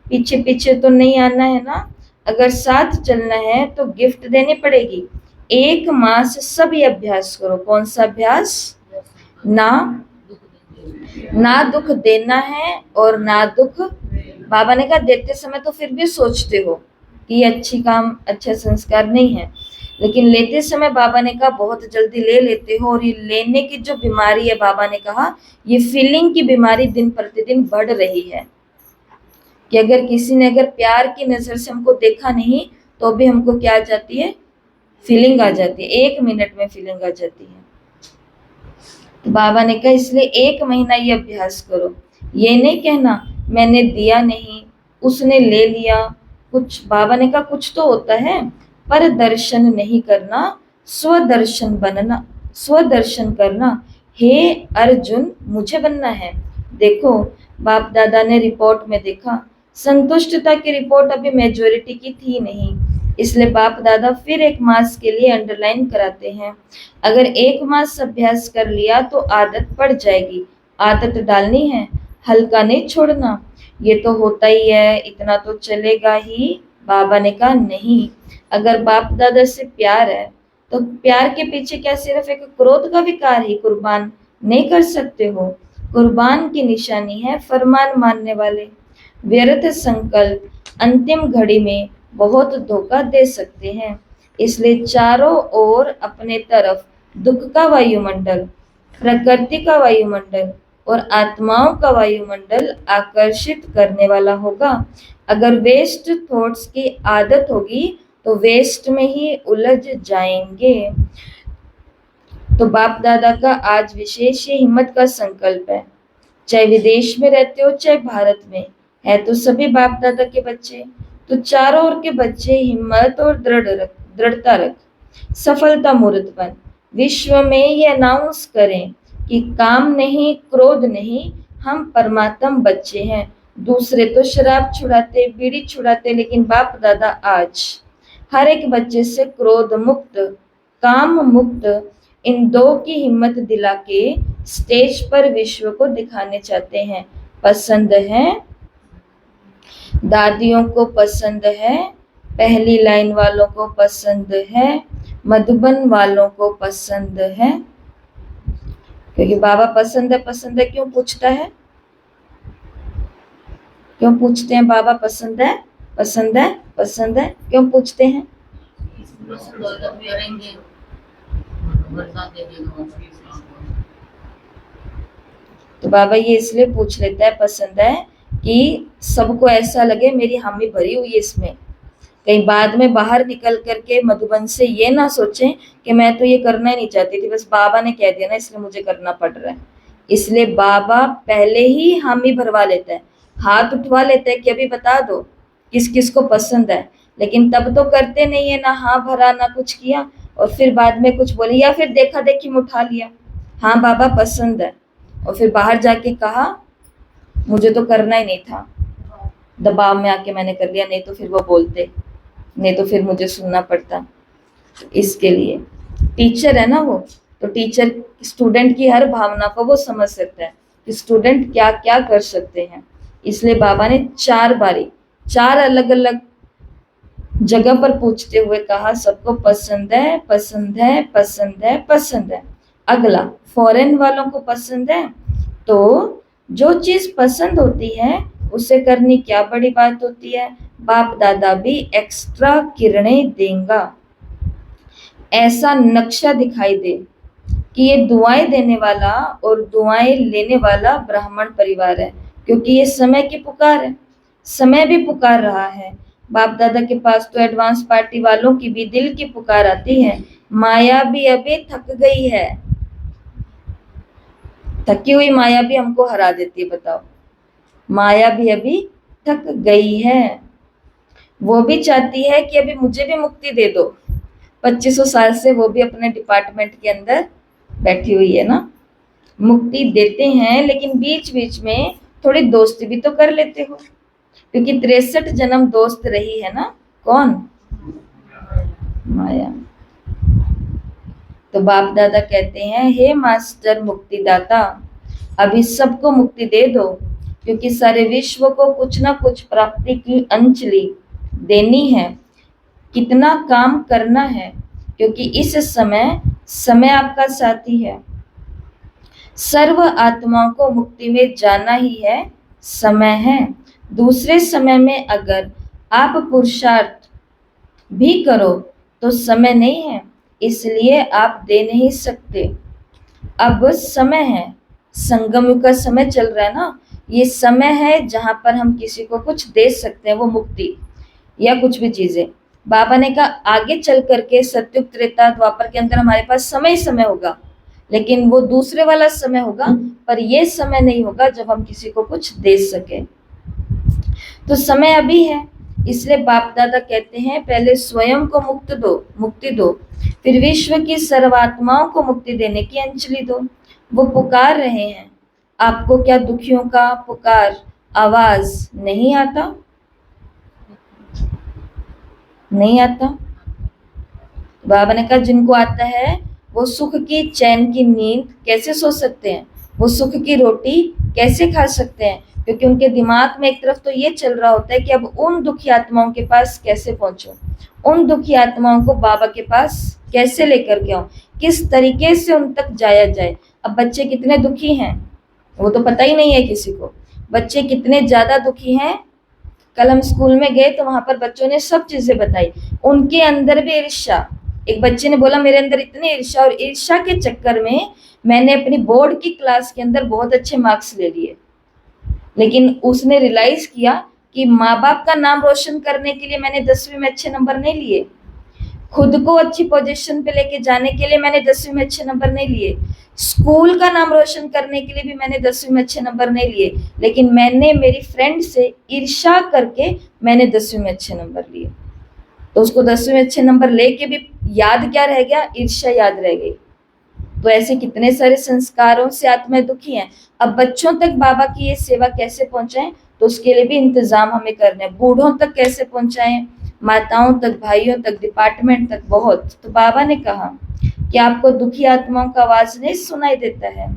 पीछे पीछे तो नहीं आना है ना। अगर साथ चलना है तो गिफ्ट देनी पड़ेगी। एक मास सब ये अभ्यास करो। कौन सा अभ्यास? ना दुख देना है और ना दुख। बाबा ने कहा देते समय तो फिर भी सोचते हो कि ये अच्छी काम, अच्छा संस्कार नहीं है, लेकिन लेते समय बाबा ने कहा बहुत जल्दी ले लेते हो। और ये लेने की जो बीमारी है, बाबा ने कहा ये फीलिंग की बीमारी दिन प्रतिदिन बढ़ रही है, कि अगर किसी ने अगर प्यार की नजर से हमको देखा नहीं तो भी हमको क्या आ जाती है? फीलिंग आ जाती है, 1 मिनट में फीलिंग आ जाती है। तो बाबा ने कहा इसलिए 1 महीना ये अभ्यास करो। ये नहीं कहना मैंने दिया नहीं, उसने ले लिया कुछ। बाबा ने कहा कुछ तो होता है, पर दर्शन नहीं करना, स्वदर्शन बनना, स्वदर्शन करना। हे अर्जुन, मुझे बनना है। देखो बाप दादा ने रिपोर्ट में देखा, संतुष्टता की रिपोर्ट अभी मेजोरिटी की थी नहीं, इसलिए बाप दादा फिर 1 मास के लिए अंडरलाइन कराते हैं। अगर 1 मास अभ्यास कर लिया तो आदत पड़ जाएगी। आदत डालनी है, हल्का नहीं छोड़ना। ये तो होता ही है, इतना तो चलेगा ही। बाबा ने कहा नहीं, अगर बाप दादा से प्यार है तो प्यार के पीछे क्या सिर्फ एक क्रोध का विकार ही कुर्बान नहीं कर सकते हो? कुर्बान की निशानी है फरमान मानने वाले। व्यर्थ संकल्प अंतिम घड़ी में बहुत धोखा दे सकते हैं, इसलिए चारों ओर अपने तरफ दुख का वायुमंडल, प्रकृति का वायुमंडल और आत्माओं का वायुमंडल आकर्षित करने वाला होगा। अगर वेस्ट थॉट्स की आदत होगी तो वेस्ट में ही उलझ जाएंगे। तो बाप दादा का आज विशेष ये हिम्मत का संकल्प है। चाहे विदेश में रहते हो चाहे भारत में, है तो सभी बाप दादा के बच्चे। तो चारों ओर के बच्चे हिम्मत और दृढ़ता रख सफलता मूर्त बन विश्व में ये अनाउंस करें कि काम नहीं, क्रोध नहीं, हम परमात्म बच्चे हैं। दूसरे तो शराब छुड़ाते, बीड़ी छुड़ाते, लेकिन बाप दादा आज हर एक बच्चे से क्रोध मुक्त, काम मुक्त, इन दो की हिम्मत दिला के स्टेज पर विश्व को दिखाने चाहते हैं। पसंद है दादियों को, पसंद है पहली लाइन वालों को, पसंद है मधुबन वालों को, पसंद है। क्योंकि बाबा पसंद है क्यों पूछता है? क्यों पूछते हैं बाबा पसंद है पसंद है पसंद है क्यों पूछते हैं? तो बाबा ये इसलिए पूछ लेता है पसंद है कि सबको ऐसा लगे मेरी हामी भरी हुई है इसमें, कहीं बाद में बाहर निकल करके मधुबन से ये ना सोचें कि मैं तो ये करना ही नहीं चाहती थी, बस बाबा ने कह दिया ना इसलिए मुझे करना पड़ रहा है। इसलिए बाबा पहले ही हामी भरवा लेता है, हाथ उठवा लेता है कि अभी बता दो किस किस को पसंद है, लेकिन तब तो करते नहीं है, ना हाँ भरा ना कुछ किया, और फिर बाद में कुछ बोले या फिर देखा देखी में उठा लिया, हाँ बाबा पसंद है, और फिर बाहर जाके कहा मुझे तो करना ही नहीं था, दबाव में आके मैंने कर लिया, नहीं तो फिर वो बोलते, नहीं तो फिर मुझे सुनना पड़ता। तो इसके लिए टीचर है ना वो, तो टीचर स्टूडेंट की हर भावना को वो समझ सकता है कि स्टूडेंट क्या क्या कर सकते हैं। इसलिए बाबा ने 4 बारी 4 अलग अलग जगह पर पूछते हुए कहा सबको पसंद है पसंद है पसंद है पसंद है। अगला फॉरेन वालों को पसंद है, तो जो चीज पसंद होती है उसे करनी क्या बड़ी बात होती है। बाप दादा भी एक्स्ट्रा किरणें देंगा, ऐसा नक्शा दिखाई दे कि ये दुआएं देने वाला और दुआएं लेने वाला ब्राह्मण परिवार है, क्योंकि ये समय की पुकार है, समय भी पुकार रहा है। बाप दादा के पास तो एडवांस पार्टी वालों की भी दिल की पुकार आती है, माया भी अभी थक गई है, थकी हुई माया भी हमको हरा देती है, बताओ, माया भी अभी थक गई है, वो भी चाहती है कि अभी मुझे भी मुक्ति दे दो। 2500 साल से वो भी अपने डिपार्टमेंट के अंदर बैठी हुई है ना, मुक्ति देते हैं, लेकिन बीच बीच में थोड़ी दोस्ती भी तो कर लेते हो, क्योंकि 63 जन्म दोस्त रही है ना, कौन? माया। तो बाप दादा कहते हैं हे मास्टर मुक्तिदाता, अभी सबको मुक्ति दे दो, क्योंकि सारे विश्व को कुछ ना कुछ प्राप्ति की अंजलि देनी है, कितना काम करना है, क्योंकि इस समय आपका साथी है, सर्व आत्माओं को मुक्ति में जाना ही है, समय है। दूसरे समय में अगर आप पुरुषार्थ भी करो तो समय नहीं है, इसलिए आप दे नहीं सकते। अब समय है, संगम युग का समय चल रहा है ना, ये समय है जहां पर हम किसी को कुछ दे सकते हैं, वो मुक्ति या कुछ भी चीजें। बाबा ने कहा आगे चल करके सत्युग त्रेता द्वापर के अंदर हमारे पास समय ही समय होगा, लेकिन वो दूसरे वाला समय होगा, पर ये समय नहीं होगा जब हम किसी को कुछ दे सके। तो समय अभी है, इसलिए बाप दादा कहते हैं पहले स्वयं को मुक्ति दो, फिर विश्व की सर्वात्माओं को मुक्ति देने की अंजलि दो। वो पुकार रहे हैं, आपको क्या दुखियों का पुकार आवाज नहीं आता? नहीं आता? बाबा ने कहा जिनको आता है वो सुख की चैन की नींद कैसे सो सकते हैं, वो सुख की रोटी कैसे खा सकते हैं, क्योंकि उनके दिमाग में एक तरफ तो ये चल रहा होता है कि अब उन दुखी आत्माओं के पास कैसे पहुंचूं, उन दुखी आत्माओं को बाबा के पास कैसे लेकर के आऊं, किस तरीके से उन तक जाया जाए। अब बच्चे कितने दुखी हैं वो तो पता ही नहीं है किसी को, बच्चे कितने ज्यादा दुखी हैं। कल हम स्कूल में गए तो वहां पर बच्चों ने सब चीजें बताई, उनके अंदर भी ईर्ष्या। एक बच्चे ने बोला मेरे अंदर इतनी ईर्ष्या, और ईर्ष्या के चक्कर में मैंने अपनी बोर्ड की क्लास के अंदर बहुत अच्छे मार्क्स ले लिए, लेकिन उसने रियलाइज किया कि माँ बाप का नाम रोशन करने के लिए मैंने 10वीं में अच्छे नंबर नहीं लिए, खुद को अच्छी पोजीशन पे लेके जाने के लिए मैंने 10वीं में अच्छे नंबर नहीं लिए, स्कूल का नाम रोशन करने के लिए भी मैंने 10वीं में अच्छे नंबर नहीं लिए, लेकिन मैंने मेरी फ्रेंड से ईर्ष्या करके मैंने 10वीं में अच्छे नंबर लिए। तो उसको 10वीं में अच्छे नंबर लेके भी याद क्या रह गया? ईर्ष्या याद रह गई। तो ऐसे कितने सारे संस्कारों से आत्माएं दुखी हैं। अब बच्चों तक बाबा की ये सेवा कैसे पहुंचाएं, तो उसके लिए भी इंतजाम हमें करने हैं। बूढ़ों तक कैसे पहुंचाएं, माताओं तक, भाइयों तक, डिपार्टमेंट तक, बहुत। तो बाबा ने कहा कि आपको दुखी आत्माओं का आवाज नहीं सुनाई देता है,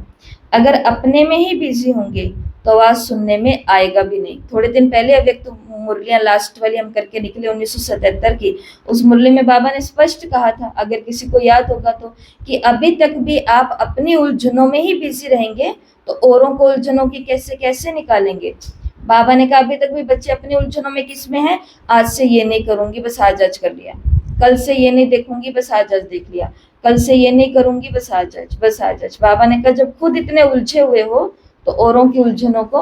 अगर अपने में ही बिजी होंगे तो आवाज सुनने में आएगा भी नहीं। थोड़े दिन पहले अव्यक्त मुरलियां लास्ट वाली हम करके निकले 1977 की, उस मुरली में बाबा ने स्पष्ट कहा था, अगर किसी को याद होगा तो, कि अभी तक भी आप अपनी उलझनों में ही बिजी रहेंगे तो औरों को उलझनों की कैसे कैसे निकालेंगे। बाबा ने कहा अभी तक भी बच्चे अपनी उलझनों में किस में है? आज से ये नहीं करूंगी, बस आज आज कर लिया, कल से ये नहीं देखूंगी, बस आज आज देख लिया, कल से ये नहीं करूंगी, बस आज आज, बस आज आज। बाबा ने कहा जब खुद इतने उलझे हुए हो तो औरों की उलझनों को,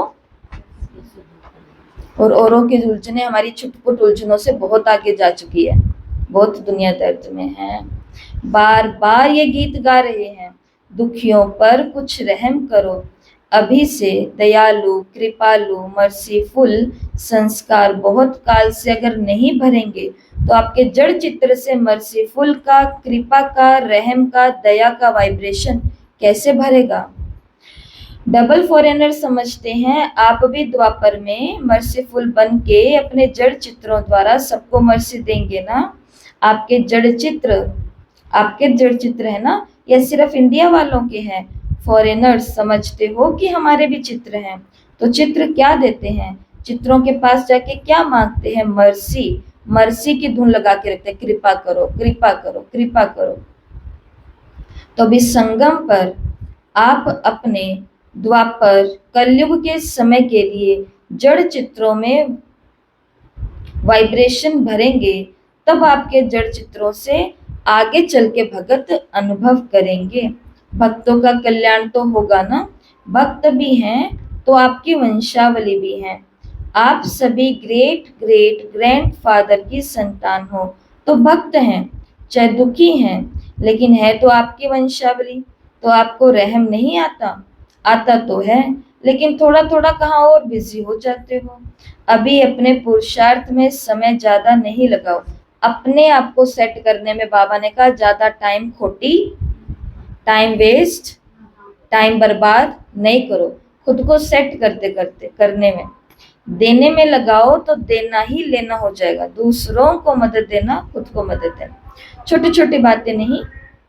और औरों की उलझने हमारी छुटपुट उलझनों से बहुत आगे जा चुकी है, बहुत दुनिया दर्द में है। बार बार ये गीत गा रहे हैं, दुखियों पर कुछ रहम करो, अभी से दयालु, कृपालु, मर्सीफुल संस्कार बहुत काल से अगर नहीं भरेंगे तो आपके जड़ चित्र से मर्सीफुल का, कृपा का, रहम का, दया का वाइब्रेशन कैसे भरेगा। डबल फॉरेनर समझते हैं आप भी द्वापर में मर्सीफुल बन के अपने जड़ चित्रों द्वारा सबको मर्सी देंगे ना। आपके जड़ चित्र है ना, या सिर्फ इंडिया वालों के हैं? फॉरेनर्स समझते हो कि हमारे भी चित्र हैं। तो चित्र क्या देते हैं? चित्रों के पास जाके क्या मांगते हैं? मर्सी। मर्सी की धुन लगा के रखते हैं, कृपा करो, कृपा करो, कृपा करो। तो अभी संगम पर आप अपने द्वापर कलयुग के समय के लिए जड़ चित्रों में वाइब्रेशन भरेंगे, तब आपके जड़ चित्रों से आगे चल के भगत अनुभव करेंगे। भक्तों का कल्याण तो होगा ना। भक्त भी हैं तो आपकी वंशावली भी है। आप सभी ग्रेट ग्रेट ग्रैंडफादर की संतान हो तो भक्त हैं, चाहे दुखी हैं, लेकिन है तो आपकी वंशावली। तो आपको रहम नहीं आता? आता तो है, लेकिन थोड़ा थोड़ा कहाँ और बिजी हो जाते हो। अभी अपने पुरुषार्थ में समय ज्यादा नहीं लगाओ, अपने आप को सेट करने में बाबा ने कहा ज्यादा टाइम खोटी, टाइम वेस्ट, टाइम बर्बाद नहीं करो। खुद को सेट करते करते करने में, देने में लगाओ तो देना ही लेना हो जाएगा। दूसरों को मदद देना, खुद को मदद देना। छोटी छोटी बातें नहीं,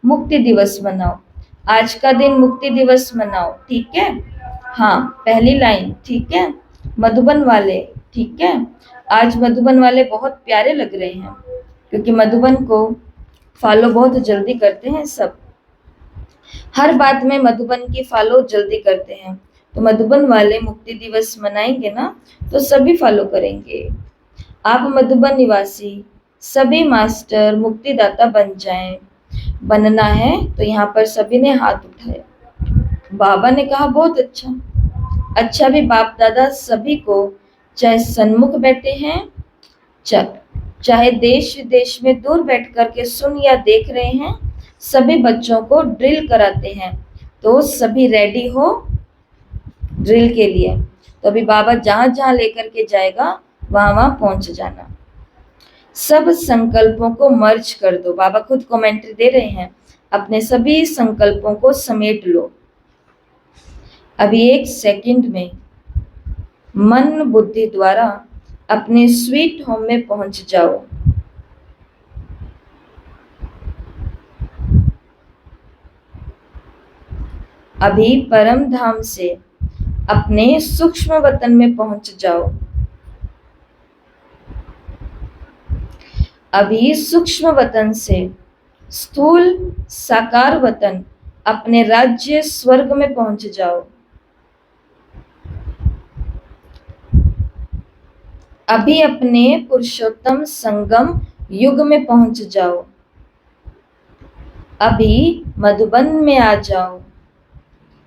मुक्ति दिवस मनाओ, आज का दिन मुक्ति दिवस मनाओ, ठीक है? हाँ, पहली लाइन, ठीक है? मधुबन वाले, ठीक है? आज मधुबन वाले बहुत प्यारे लग रहे हैं, क्योंकि मधुबन को फॉलो बहुत जल्दी करते हैं सब। हर बात में मधुबन की फॉलो जल्दी करते हैं। तो मधुबन वाले मुक्ति दिवस मनाएंगे ना, तो सभी फॉलो करेंगे। आप मधुबन निवासी सभी मास्टर मुक्तिदाता बन जाएं। बनना है तो यहाँ पर सभी ने हाथ उठाया। बाबा ने कहा बहुत अच्छा। अच्छा भी बाप दादा सभी को, चाहे सन्मुख बैठे हैं, चाहे देश विदेश में दूर बैठ कर के सुन या देख रहे हैं, सभी बच्चों को ड्रिल कराते हैं। तो सभी रेडी हो ड्रिल के लिए। तो अभी बाबा जहां जहां लेकर के जाएगा वहां वहां पहुंच जाना। सब संकल्पों को मर्ज कर दो। बाबा खुद कमेंट्री दे रहे हैं, अपने सभी संकल्पों को समेट लो। अभी 1 सेकंड में मन बुद्धि द्वारा अपने स्वीट होम में पहुंच जाओ। अभी परम धाम से अपने सूक्ष्म वतन में पहुंच जाओ। अभी सूक्ष्म वतन से स्थूल साकार वतन, अपने राज्य स्वर्ग में पहुंच जाओ। अभी अपने पुरुषोत्तम संगम युग में पहुंच जाओ। अभी मधुबन में आ जाओ।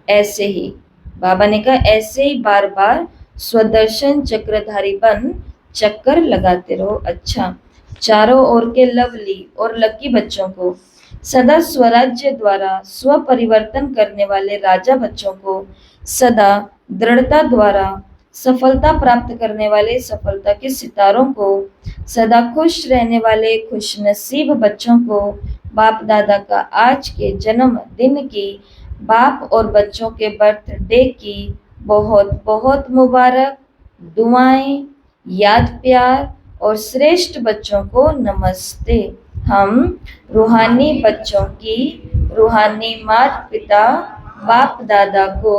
ऐसे ही बाबा ने कहा, ऐसे ही बार बार स्वदर्शन चक्रधारी बन चक्कर लगाते रहो। अच्छा, चारों ओर के लवली और लकी बच्चों को, सदा स्वराज्य द्वारा स्व परिवर्तन करने वाले राजा बच्चों को, सदा दृढ़ता द्वारा सफलता प्राप्त करने वाले सफलता के सितारों को, सदा खुश रहने वाले खुश नसीब बच्चों को, बाप दादा का आज के जन्म दिन की, बाप और बच्चों के बर्थडे की बहुत बहुत मुबारक, दुआएं, याद प्यार और श्रेष्ठ बच्चों को नमस्ते। हम रूहानी बच्चों की रूहानी माता पिता बाप दादा को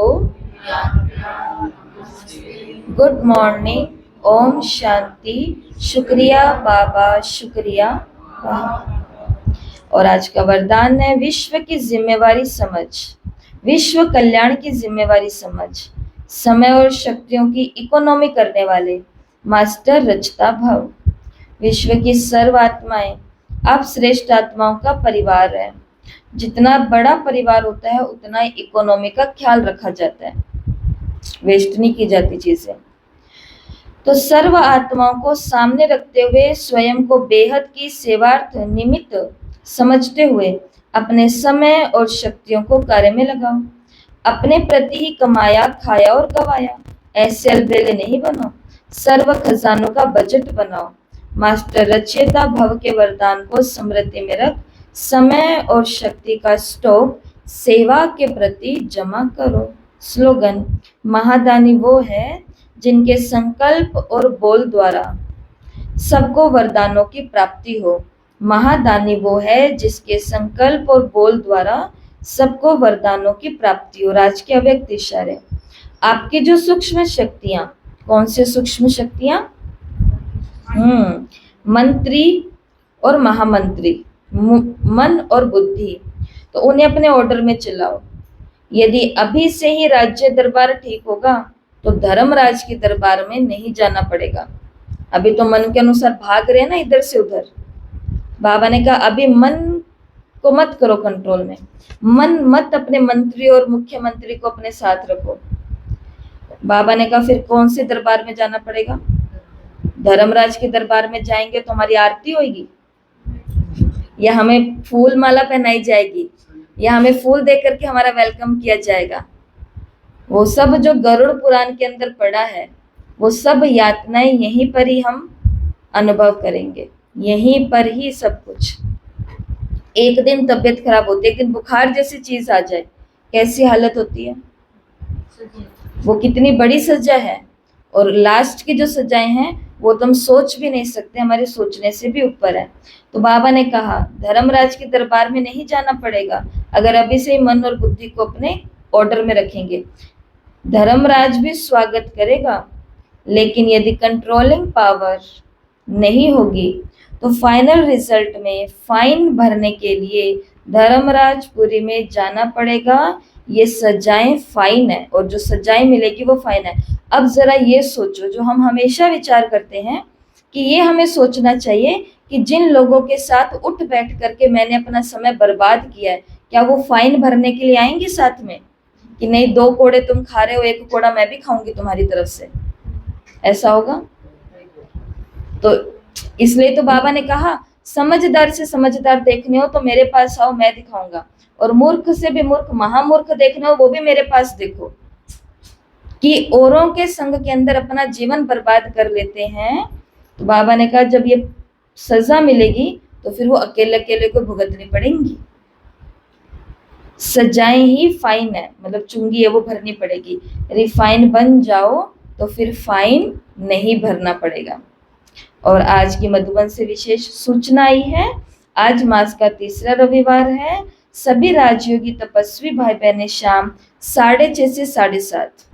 गुड मॉर्निंग, ओम शांति, शुक्रिया बाबा, शुक्रिया। और आज का वरदान है विश्व की जिम्मेवारी समझ, विश्व कल्याण की जिम्मेवारी समझ, समय और शक्तियों की इकोनॉमी करने वाले मास्टर रचता भव। विश्व की सर्व आत्माएं आप श्रेष्ठ आत्माओं का परिवार है। जितना बड़ा परिवार होता है उतना इकोनॉमी का ख्याल रखा जाता है, वेस्ट नहीं की जाती चीजें। तो सर्व आत्माओं को सामने रखते हुए स्वयं को बेहद की सेवार्थ निमित्त समझते हुए अपने समय और शक्तियों को कार्य में लगाओ। अपने प्रति ही कमाया, खाया और गवाया, ऐसे अलबेले नहीं बनो। सर्व खजानों का बजट बनाओ। मास्टर रचयिता भव के वरदान को स्मृति में रख समय और शक्ति का स्टॉक सेवा के प्रति जमा करो। स्लोगन, महादानी वो है जिनके संकल्प और बोल द्वारा सबको वरदानों की प्राप्ति हो। महादानी वो है जिसके संकल्प और बोल द्वारा सबको वरदानों की प्राप्ति हो। आज के अव्यक्त इशारे, आपकी जो सूक्ष्म शक्तियां, कौन से सूक्ष्म शक्तियां? मंत्री और महामंत्री, मन और बुद्धि, तो उन्हें अपने ऑर्डर में चलाओ। यदि अभी से ही राज्य दरबार ठीक होगा तो धर्मराज के दरबार में नहीं जाना पड़ेगा। अभी तो मन के अनुसार भाग रहे हैं ना इधर से उधर। बाबा ने कहा अभी मन को मत करो कंट्रोल में, मन मत अपने मंत्री और मुख्यमंत्री को अपने साथ रखो। बाबा ने कहा फिर कौन से दरबार में जाना पड़ेगा? धर्मराज के दरबार में जाएंगे तो हमारी आरती होगी, या हमें फूल माला पहनाई जाएगी, या हमें फूल दे करके हमारा वेलकम किया जाएगा। वो सब जो गरुड़ पुराण के अंदर पड़ा है वो सब यातनाएं यहीं पर ही हम अनुभव करेंगे, यहीं पर ही सब कुछ। एक दिन तबीयत खराब होती है, एक दिन बुखार जैसी चीज आ जाए, कैसी हालत होती है? वो कितनी बड़ी सजा है। और लास्ट की जो सजाएं हैं वो तो हम सोच भी नहीं सकते, हमारे सोचने से भी ऊपर है। तो बाबा ने कहा धर्मराज के दरबार में नहीं जाना पड़ेगा अगर अभी से ही मन और बुद्धि को अपने ऑर्डर में रखेंगे। धर्मराज भी स्वागत करेगा, लेकिन यदि कंट्रोलिंग पावर नहीं होगी तो फाइनल रिजल्ट में फाइन भरने के लिए धर्मराजपुरी में जाना पड़ेगा। ये सजाएं फाइन है और जो सजाएं मिलेगी वो फाइन है। अब जरा ये सोचो, जो हम हमेशा विचार करते हैं कि ये हमें सोचना चाहिए कि जिन लोगों के साथ उठ बैठ करके मैंने अपना समय बर्बाद किया है, क्या वो फाइन भरने के लिए आएंगे साथ में? कि नहीं, 2 कोड़े तुम खा रहे हो, 1 कोड़ा मैं भी खाऊंगी तुम्हारी तरफ से, ऐसा होगा? तो इसलिए तो बाबा ने कहा समझदार से समझदार देखने हो तो मेरे पास आओ, मैं दिखाऊंगा। और मूर्ख से भी मूर्ख, महामूर्ख देखने हो वो भी मेरे पास देखो। कि औरों के संग के अंदर अपना जीवन बर्बाद कर लेते हैं। तो बाबा ने कहा जब ये सजा मिलेगी तो फिर वो अकेले अकेले को भुगतनी पड़ेंगी। सजाएं ही फाइन है, मतलब चुंगी है वो भरनी पड़ेगी। रिफाइन बन जाओ तो फिर फाइन नहीं भरना पड़ेगा। और आज की मधुबन से विशेष सूचना आई है, आज मास का 3रा रविवार है। सभी राजयोगी तपस्वी भाई बहनें शाम 6:30 से 7:30,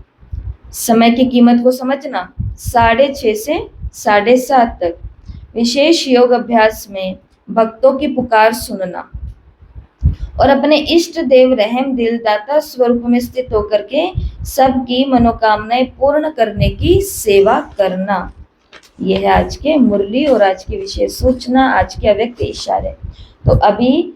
समय की कीमत को समझना, 6:30 से 7:30 तक विशेष योग अभ्यास में भक्तों की पुकार सुनना और अपने इष्ट देव रहम दिल दाता स्वरूप में स्थित होकर के सबकी मनोकामनाएं पूर्ण करने की सेवा करना। यह है आज के मुरली और आज की विशेष सूचना, आज के अव्यक्त इशारे। तो अभी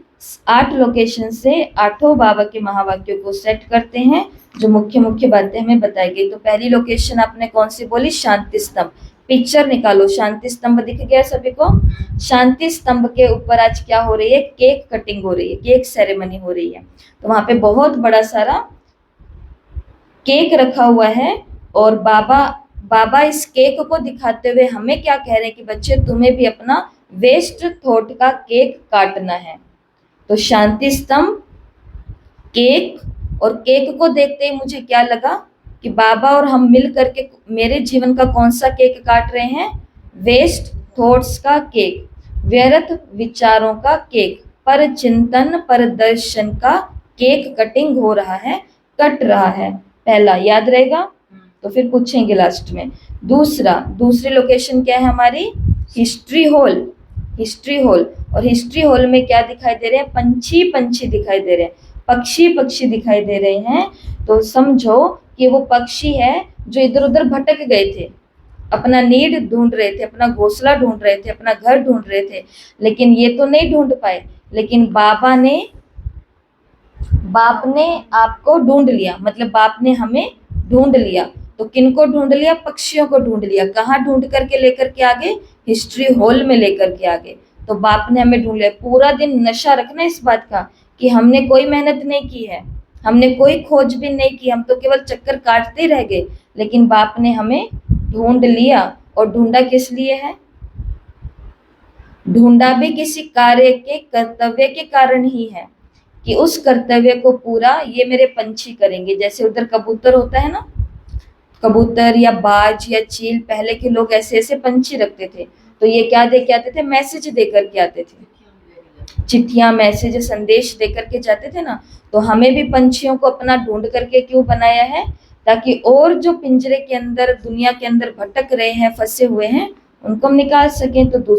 8 लोकेशन से 8 बाबा के महावाक्यों को सेट करते हैं, जो मुख्य मुख्य बातें हमें बताई गई। तो पहली लोकेशन आपने कौन सी बोली? शांति स्तंभ। पिक्चर निकालो। शांति स्तंभ दिख गया सभी को? शांति स्तंभ के ऊपर आज क्या हो रही है? केक कटिंग हो रही है, केक सेरेमनी हो रही है। तो वहां पे बहुत बड़ा सारा केक रखा हुआ है और बाबा इस केक को दिखाते हुए हमें क्या कह रहे हैं कि बच्चे तुम्हें भी अपना वेस्ट थॉट का केक काटना है। तो शांति स्तंभ, केक, और केक को देखते ही मुझे क्या लगा कि बाबा और हम मिल करके मेरे जीवन का कौन सा केक काट रहे हैं? वेस्ट थॉट्स का केक, व्यर्थ विचारों का केक, पर चिंतन पर दर्शन का केक कटिंग हो रहा है, कट रहा है। पहला याद रहेगा, तो फिर पूछेंगे लास्ट में। दूसरी लोकेशन क्या है हमारी? History hall. हिस्ट्री हॉल, और हिस्ट्री हॉल में क्या दिखाई दे रहे हैं? पंछी दिखाई दे रहे हैं, पक्षी दिखाई दे रहे हैं। तो समझो कि वो पक्षी है जो इधर उधर भटक गए थे, अपना नीड ढूंढ रहे थे, अपना घोंसला ढूंढ रहे थे, अपना घर ढूंढ रहे थे, लेकिन ये तो नहीं ढूंढ पाए। लेकिन बाप ने आपको ढूंढ लिया, मतलब बाप ने हमें ढूंढ लिया। तो किनको ढूंढ लिया? पक्षियों को ढूंढ लिया। कहाँ ढूंढ करके लेकर के आगे? हिस्ट्री हॉल में लेकर के आगे। तो बाप ने हमें ढूंढ लिया। पूरा दिन नशा रखना इस बात का कि हमने कोई मेहनत नहीं की है, हमने कोई खोजबीन नहीं की, हम तो केवल चक्कर काटते रह गए। लेकिन बाप ने हमें ढूंढ लिया। और ढूंढा किस लिए है? ढूंढा भी किसी कार्य के, कर्तव्य के कारण ही है कि उस कर्तव्य को पूरा ये मेरे पंछी करेंगे। जैसे उधर कबूतर होता है ना, कबूतर या बाज या चील, पहले के लोग ऐसे ऐसे पंछी रखते थे। तो ये क्या दे के आते थे? मैसेज दे करके आते थे, चिट्ठियां, मैसेज, संदेश दे करके जाते थे ना। तो हमें भी पंछियों को अपना ढूंढ करके क्यों बनाया है? ताकि और जो पिंजरे के अंदर, दुनिया के अंदर भटक रहे हैं, फंसे हुए हैं, उनको हम निकाल सकें। तो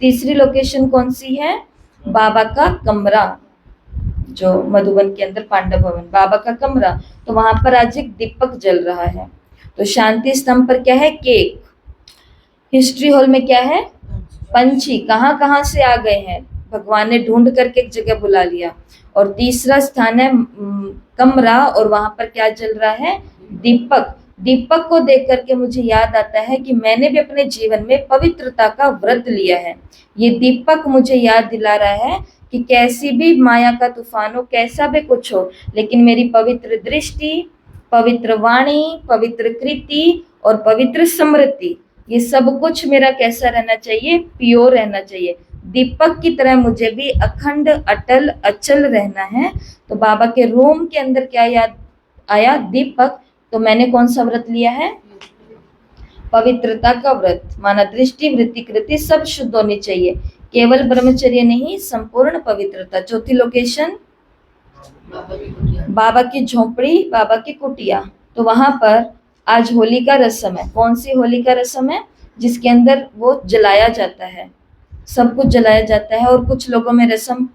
तीसरी लोकेशन कौन सी है? बाबा का कमरा, जो मधुबन के अंदर पांडव भवन, बाबा का कमरा। तो वहां पर आज एक दीपक जल रहा है। तो शांति स्तंभ पर क्या है? केक। हिस्ट्री हॉल में क्या है? पंछी। कहाँ कहाँ से आ गए हैं, भगवान ने ढूंढ करके एक जगह बुला लिया। और तीसरा स्थान है कमरा, और वहां पर क्या जल रहा है? दीपक। दीपक को देख करके मुझे याद आता है कि मैंने भी अपने जीवन में पवित्रता का व्रत लिया है। ये दीपक मुझे याद दिला रहा है कि कैसी भी माया का तूफान हो, कैसा भी कुछ हो, लेकिन मेरी पवित्र दृष्टि, पवित्र वाणी, पवित्र कृति और पवित्र स्मृति, ये सब कुछ मेरा कैसा रहना चाहिए? प्योर रहना चाहिए। दीपक की तरह मुझे भी अखंड, अटल, अचल रहना है। तो बाबा के रूम के अंदर क्या याद आया? दीपक। तो मैंने कौन सा व्रत लिया है? पवित्रता का व्रत। माना दृष्टि, वृत्ति, कृति सब शुद्ध होनी चाहिए, केवल ब्रह्मचर्य नहीं, संपूर्ण पवित्रता। चौथी लोकेशन बाबा की झोपड़ी, बाबा की कुटिया। तो वहां पर आज होली का रस्म है। कौन सी होली का रस्म है? जिसके अंदर वो जलाया जाता है, सब कुछ जलाया जाता है। और कुछ लोगों में रस्म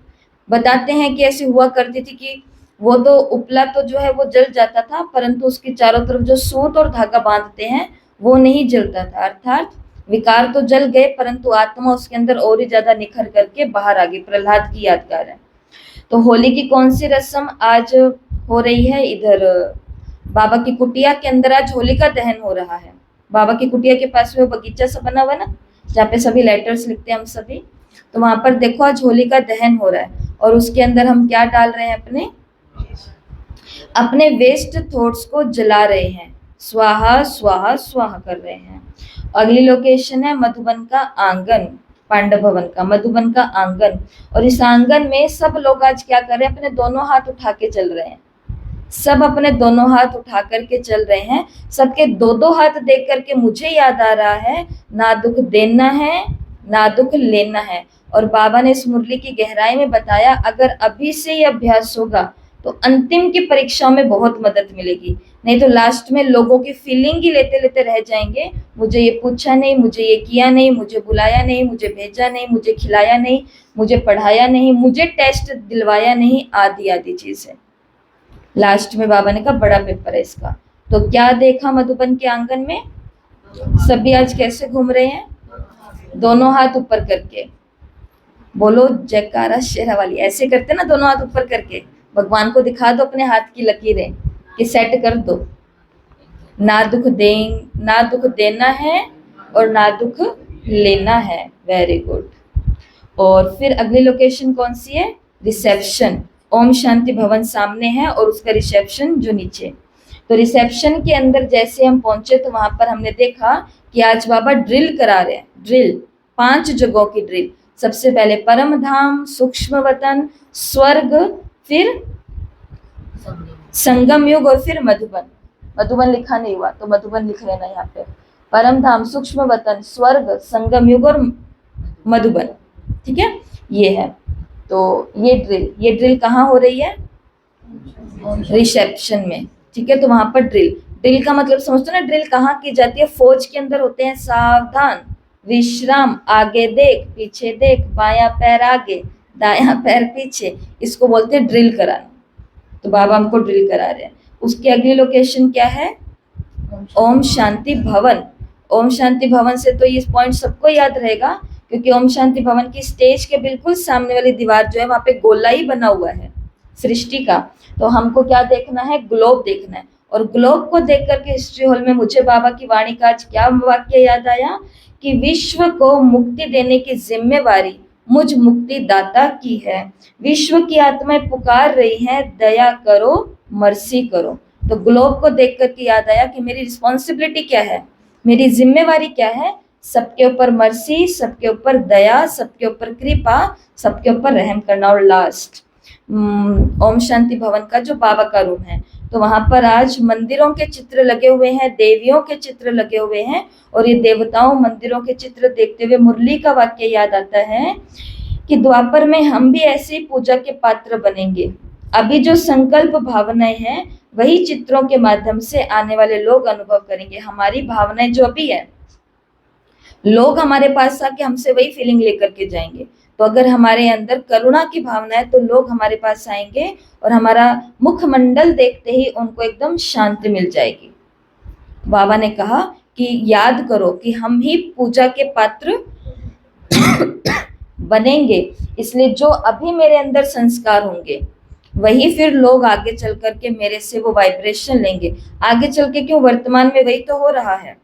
बताते हैं कि ऐसी हुआ करती थी कि वो तो उपला तो जो है वो जल जाता था, परंतु उसकी चारों तरफ जो सूत और धागा बांधते हैं वो नहीं जलता था। अर्थात विकार तो जल गए, परंतु आत्मा उसके अंदर और ही ज्यादा निखर करके बाहर आ गई। प्रहलाद की यादगार है। तो होली की कौन सी रस्म आज हो रही है? इधर बाबा की कुटिया के अंदर आज होली का दहन हो रहा है। बाबा की कुटिया के पास में बगीचा सा बना हुआ है ना, जहाँ पे सभी लेटर्स लिखते हैं हम सभी। तो वहां पर देखो आज होली का दहन हो रहा है, और उसके अंदर हम क्या डाल रहे हैं? अपने वेस्ट थॉट्स को जला रहे हैं, स्वाहा स्वाहा स्वाहा कर रहे हैं। अगली लोकेशन है मधुबन का आंगन, पांडव भवन का मधुबन का आंगन। और इस आंगन में सब लोग आज क्या कर रहे हैं? अपने दोनों हाथ उठा के चल रहे हैं। सब अपने दोनों हाथ उठा करके चल रहे हैं। सबके दो दो हाथ देख करके मुझे याद आ रहा है, ना दुख देना है ना दुख लेना है। और बाबा ने इस मुरली की गहराई में बताया, अगर अभी से ये अभ्यास होगा तो अंतिम की परीक्षा में बहुत मदद मिलेगी। नहीं तो लास्ट में लोगों की फीलिंग ही लेते लेते रह जाएंगे। मुझे ये पूछा नहीं, मुझे ये किया नहीं, मुझे बुलाया नहीं, मुझे भेजा नहीं, मुझे खिलाया नहीं, मुझे पढ़ाया नहीं, मुझे टेस्ट दिलवाया नहीं, आदि आदि चीजें। लास्ट में बाबा ने कहा बड़ा पेपर है इसका। तो क्या देखा मधुबन के आंगन में? सभी आज कैसे घूम रहे हैं? दोनों हाथ ऊपर करके। बोलो जयकारा शेरा वाली। ऐसे करते ना, दोनों हाथ ऊपर करके भगवान को दिखा दो अपने हाथ की लकीरें कि सेट कर दो। ना दुख देना है और ना दुख लेना है। Very good. और फिर अगली लोकेशन कौन सी है? रिसेप्शन। ओम शांति भवन सामने है और उसका रिसेप्शन जो नीचे। तो रिसेप्शन के अंदर जैसे हम पहुंचे तो वहां पर हमने देखा कि आज बाबा ड्रिल करा रहे हैं। ड्रिल 5 जगहों की ड्रिल। सबसे पहले परम धाम, सूक्ष्म वतन, स्वर्ग, फिर संगम युग और फिर मधुबन। मधुबन लिखा नहीं हुआ तो मधुबन लिख लेना यहाँ पे। परम धाम, सूक्ष्म वतन, स्वर्ग, संगम युग और मधुबन। ठीक है, ये है। तो ये ड्रिल कहाँ हो रही है? रिसेप्शन में। ठीक है, तो वहां पर ड्रिल का मतलब समझते हो ना? ड्रिल कहाँ की जाती है? फौज के अंदर होते हैं। सावधान, विश्राम, आगे देख, पीछे देख, बायां पैर आगे, दायां पैर पीछे, इसको बोलते हैं ड्रिल कराना। तो बाबा हमको ड्रिल करा रहे हैं। उसकी अगली लोकेशन क्या है? ओम शांति भवन। ओम शांति भवन से तो ये पॉइंट सबको याद रहेगा, क्योंकि ओम शांति भवन की स्टेज के बिल्कुल सामने वाली दीवार जो है वहां पे गोला ही बना हुआ है सृष्टि का। तो हमको क्या देखना है? ग्लोब देखना है। और ग्लोब को देख करके हिस्ट्री हॉल में मुझे बाबा की वाणी का आज क्या वाक्य याद आया कि विश्व को मुक्ति देने की जिम्मेवारी मुझ मुक्ति दाता की है। विश्व की आत्माएं पुकार रही हैं, दया करो, मर्सी करो। तो ग्लोब को देख करके याद आया कि मेरी रिस्पॉन्सिबिलिटी क्या है, मेरी जिम्मेवारी क्या है? सबके ऊपर मर्सी, सबके ऊपर दया, सबके ऊपर कृपा, सबके ऊपर रहम करना। और लास्ट ओम शांति भवन का जो बाबा का रूम है, तो वहां पर आज मंदिरों के चित्र लगे हुए हैं, देवियों के चित्र लगे हुए हैं। और ये देवताओं मंदिरों के चित्र देखते हुए मुरली का वाक्य याद आता है कि द्वापर में हम भी ऐसे ही पूजा के पात्र बनेंगे। अभी जो संकल्प भावनाएं हैं वही चित्रों के माध्यम से आने वाले लोग अनुभव करेंगे। हमारी भावनाएं जो अभी है, लोग हमारे पास आके हमसे वही फीलिंग लेकर के जाएंगे। तो अगर हमारे अंदर करुणा की भावना है तो लोग हमारे पास आएंगे और हमारा मुखमंडल देखते ही उनको एकदम शांति मिल जाएगी। बाबा ने कहा कि याद करो कि हम ही पूजा के पात्र बनेंगे, इसलिए जो अभी मेरे अंदर संस्कार होंगे वही फिर लोग आगे चल करके मेरे से वो वाइब्रेशन लेंगे। आगे चल के क्यों, वर्तमान में वही तो हो रहा है।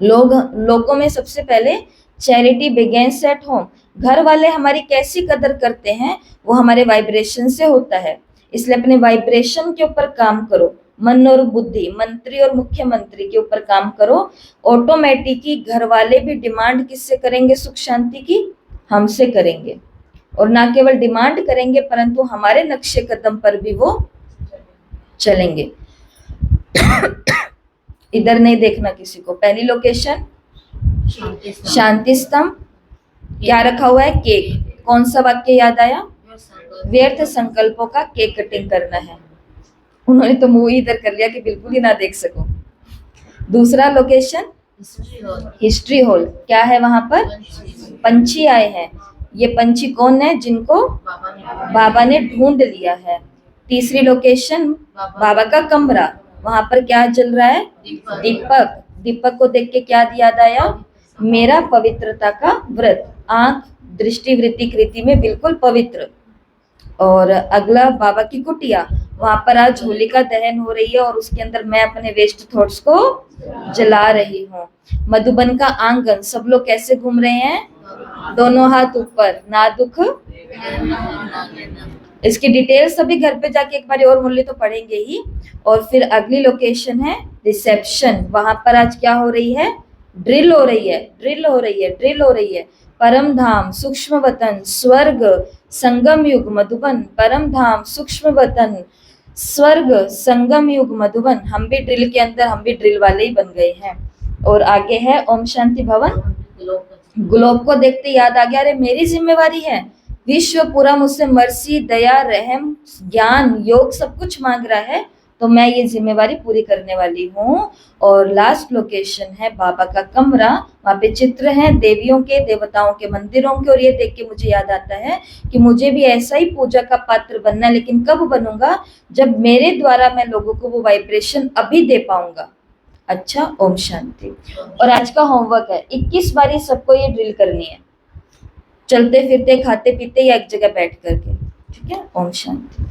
लोगों में सबसे पहले चैरिटी बिगेन्स एट होम। घर वाले हमारी कैसी कदर करते हैं वो हमारे वाइब्रेशन से होता है। इसलिए अपने वाइब्रेशन के ऊपर काम करो। मन और बुद्धि, मंत्री और मुख्यमंत्री के ऊपर काम करो। ऑटोमेटिकली घर वाले भी डिमांड किससे करेंगे? सुख शांति की हमसे करेंगे। और ना केवल डिमांड करेंगे परंतु हमारे नक्शे कदम पर भी वो चलेंगे। इधर नहीं देखना किसी को। पहली लोकेशन शांति स्तंभ। क्या रखा हुआ है? केक। कौन सा वाक्य याद आया? व्यर्थ संकल्पों का केक कटिंग करना है। उन्होंने तो मुंह इधर कर लिया कि बिल्कुल ही ना देख सको। दूसरा लोकेशन हिस्ट्री हॉल। क्या है वहां पर? पंछी आए हैं। ये पंछी कौन है? जिनको बाबा ने ढूंढ लिया है। तीसरी लोकेशन बाबा का कमरा। वहां पर क्या जल रहा है? दीपक। दीपक को देख के क्या याद आया? मेरा पवित्रता का व्रत। आंख, दृष्टि, वृत्ति, कृति में बिल्कुल पवित्र। और अगला बाबा की कुटिया। वहां पर आज होलिका दहन हो रही है और उसके अंदर मैं अपने वेस्ट थॉट्स को जला रही हूँ। मधुबन का आंगन। सब लोग कैसे घूम रहे हैं? दोनों हाथ ऊपर, ना दुख। इसकी डिटेल सभी घर पे जाके एक बार और मुरली तो पढ़ेंगे ही। और फिर अगली लोकेशन है रिसेप्शन। वहां पर आज क्या हो रही है? ड्रिल हो रही है, ड्रिल हो रही है, ड्रिल हो रही है। परम धाम, सूक्ष्म वतन, स्वर्ग, संगम युग, मधुबन। परम धाम, सूक्ष्म वतन, स्वर्ग, संगम युग, मधुबन। हम भी ड्रिल के अंदर, हम भी ड्रिल वाले ही बन गए हैं। और आगे है ओम शांति भवन। ग्लोब को देखते याद आ गया, अरे मेरी जिम्मेवारी है। विश्व पूरा मुझसे मर्सी, दया, रहम, ज्ञान, योग सब कुछ मांग रहा है, तो मैं ये जिम्मेवारी पूरी करने वाली हूँ। और लास्ट लोकेशन है बाबा का कमरा। वहाँ पे चित्र हैं देवियों के, देवताओं के, मंदिरों के। और ये देख के मुझे याद आता है कि मुझे भी ऐसा ही पूजा का पात्र बनना है, लेकिन कब बनूंगा? जब मेरे द्वारा मैं लोगों को वो वाइब्रेशन अभी दे पाऊंगा। अच्छा, ओम शांति। और आज का होमवर्क है 21 बारी सबको ये ड्रिल करनी है, चलते फिरते, खाते पीते या एक जगह बैठ करके। ठीक है, ओम शांति।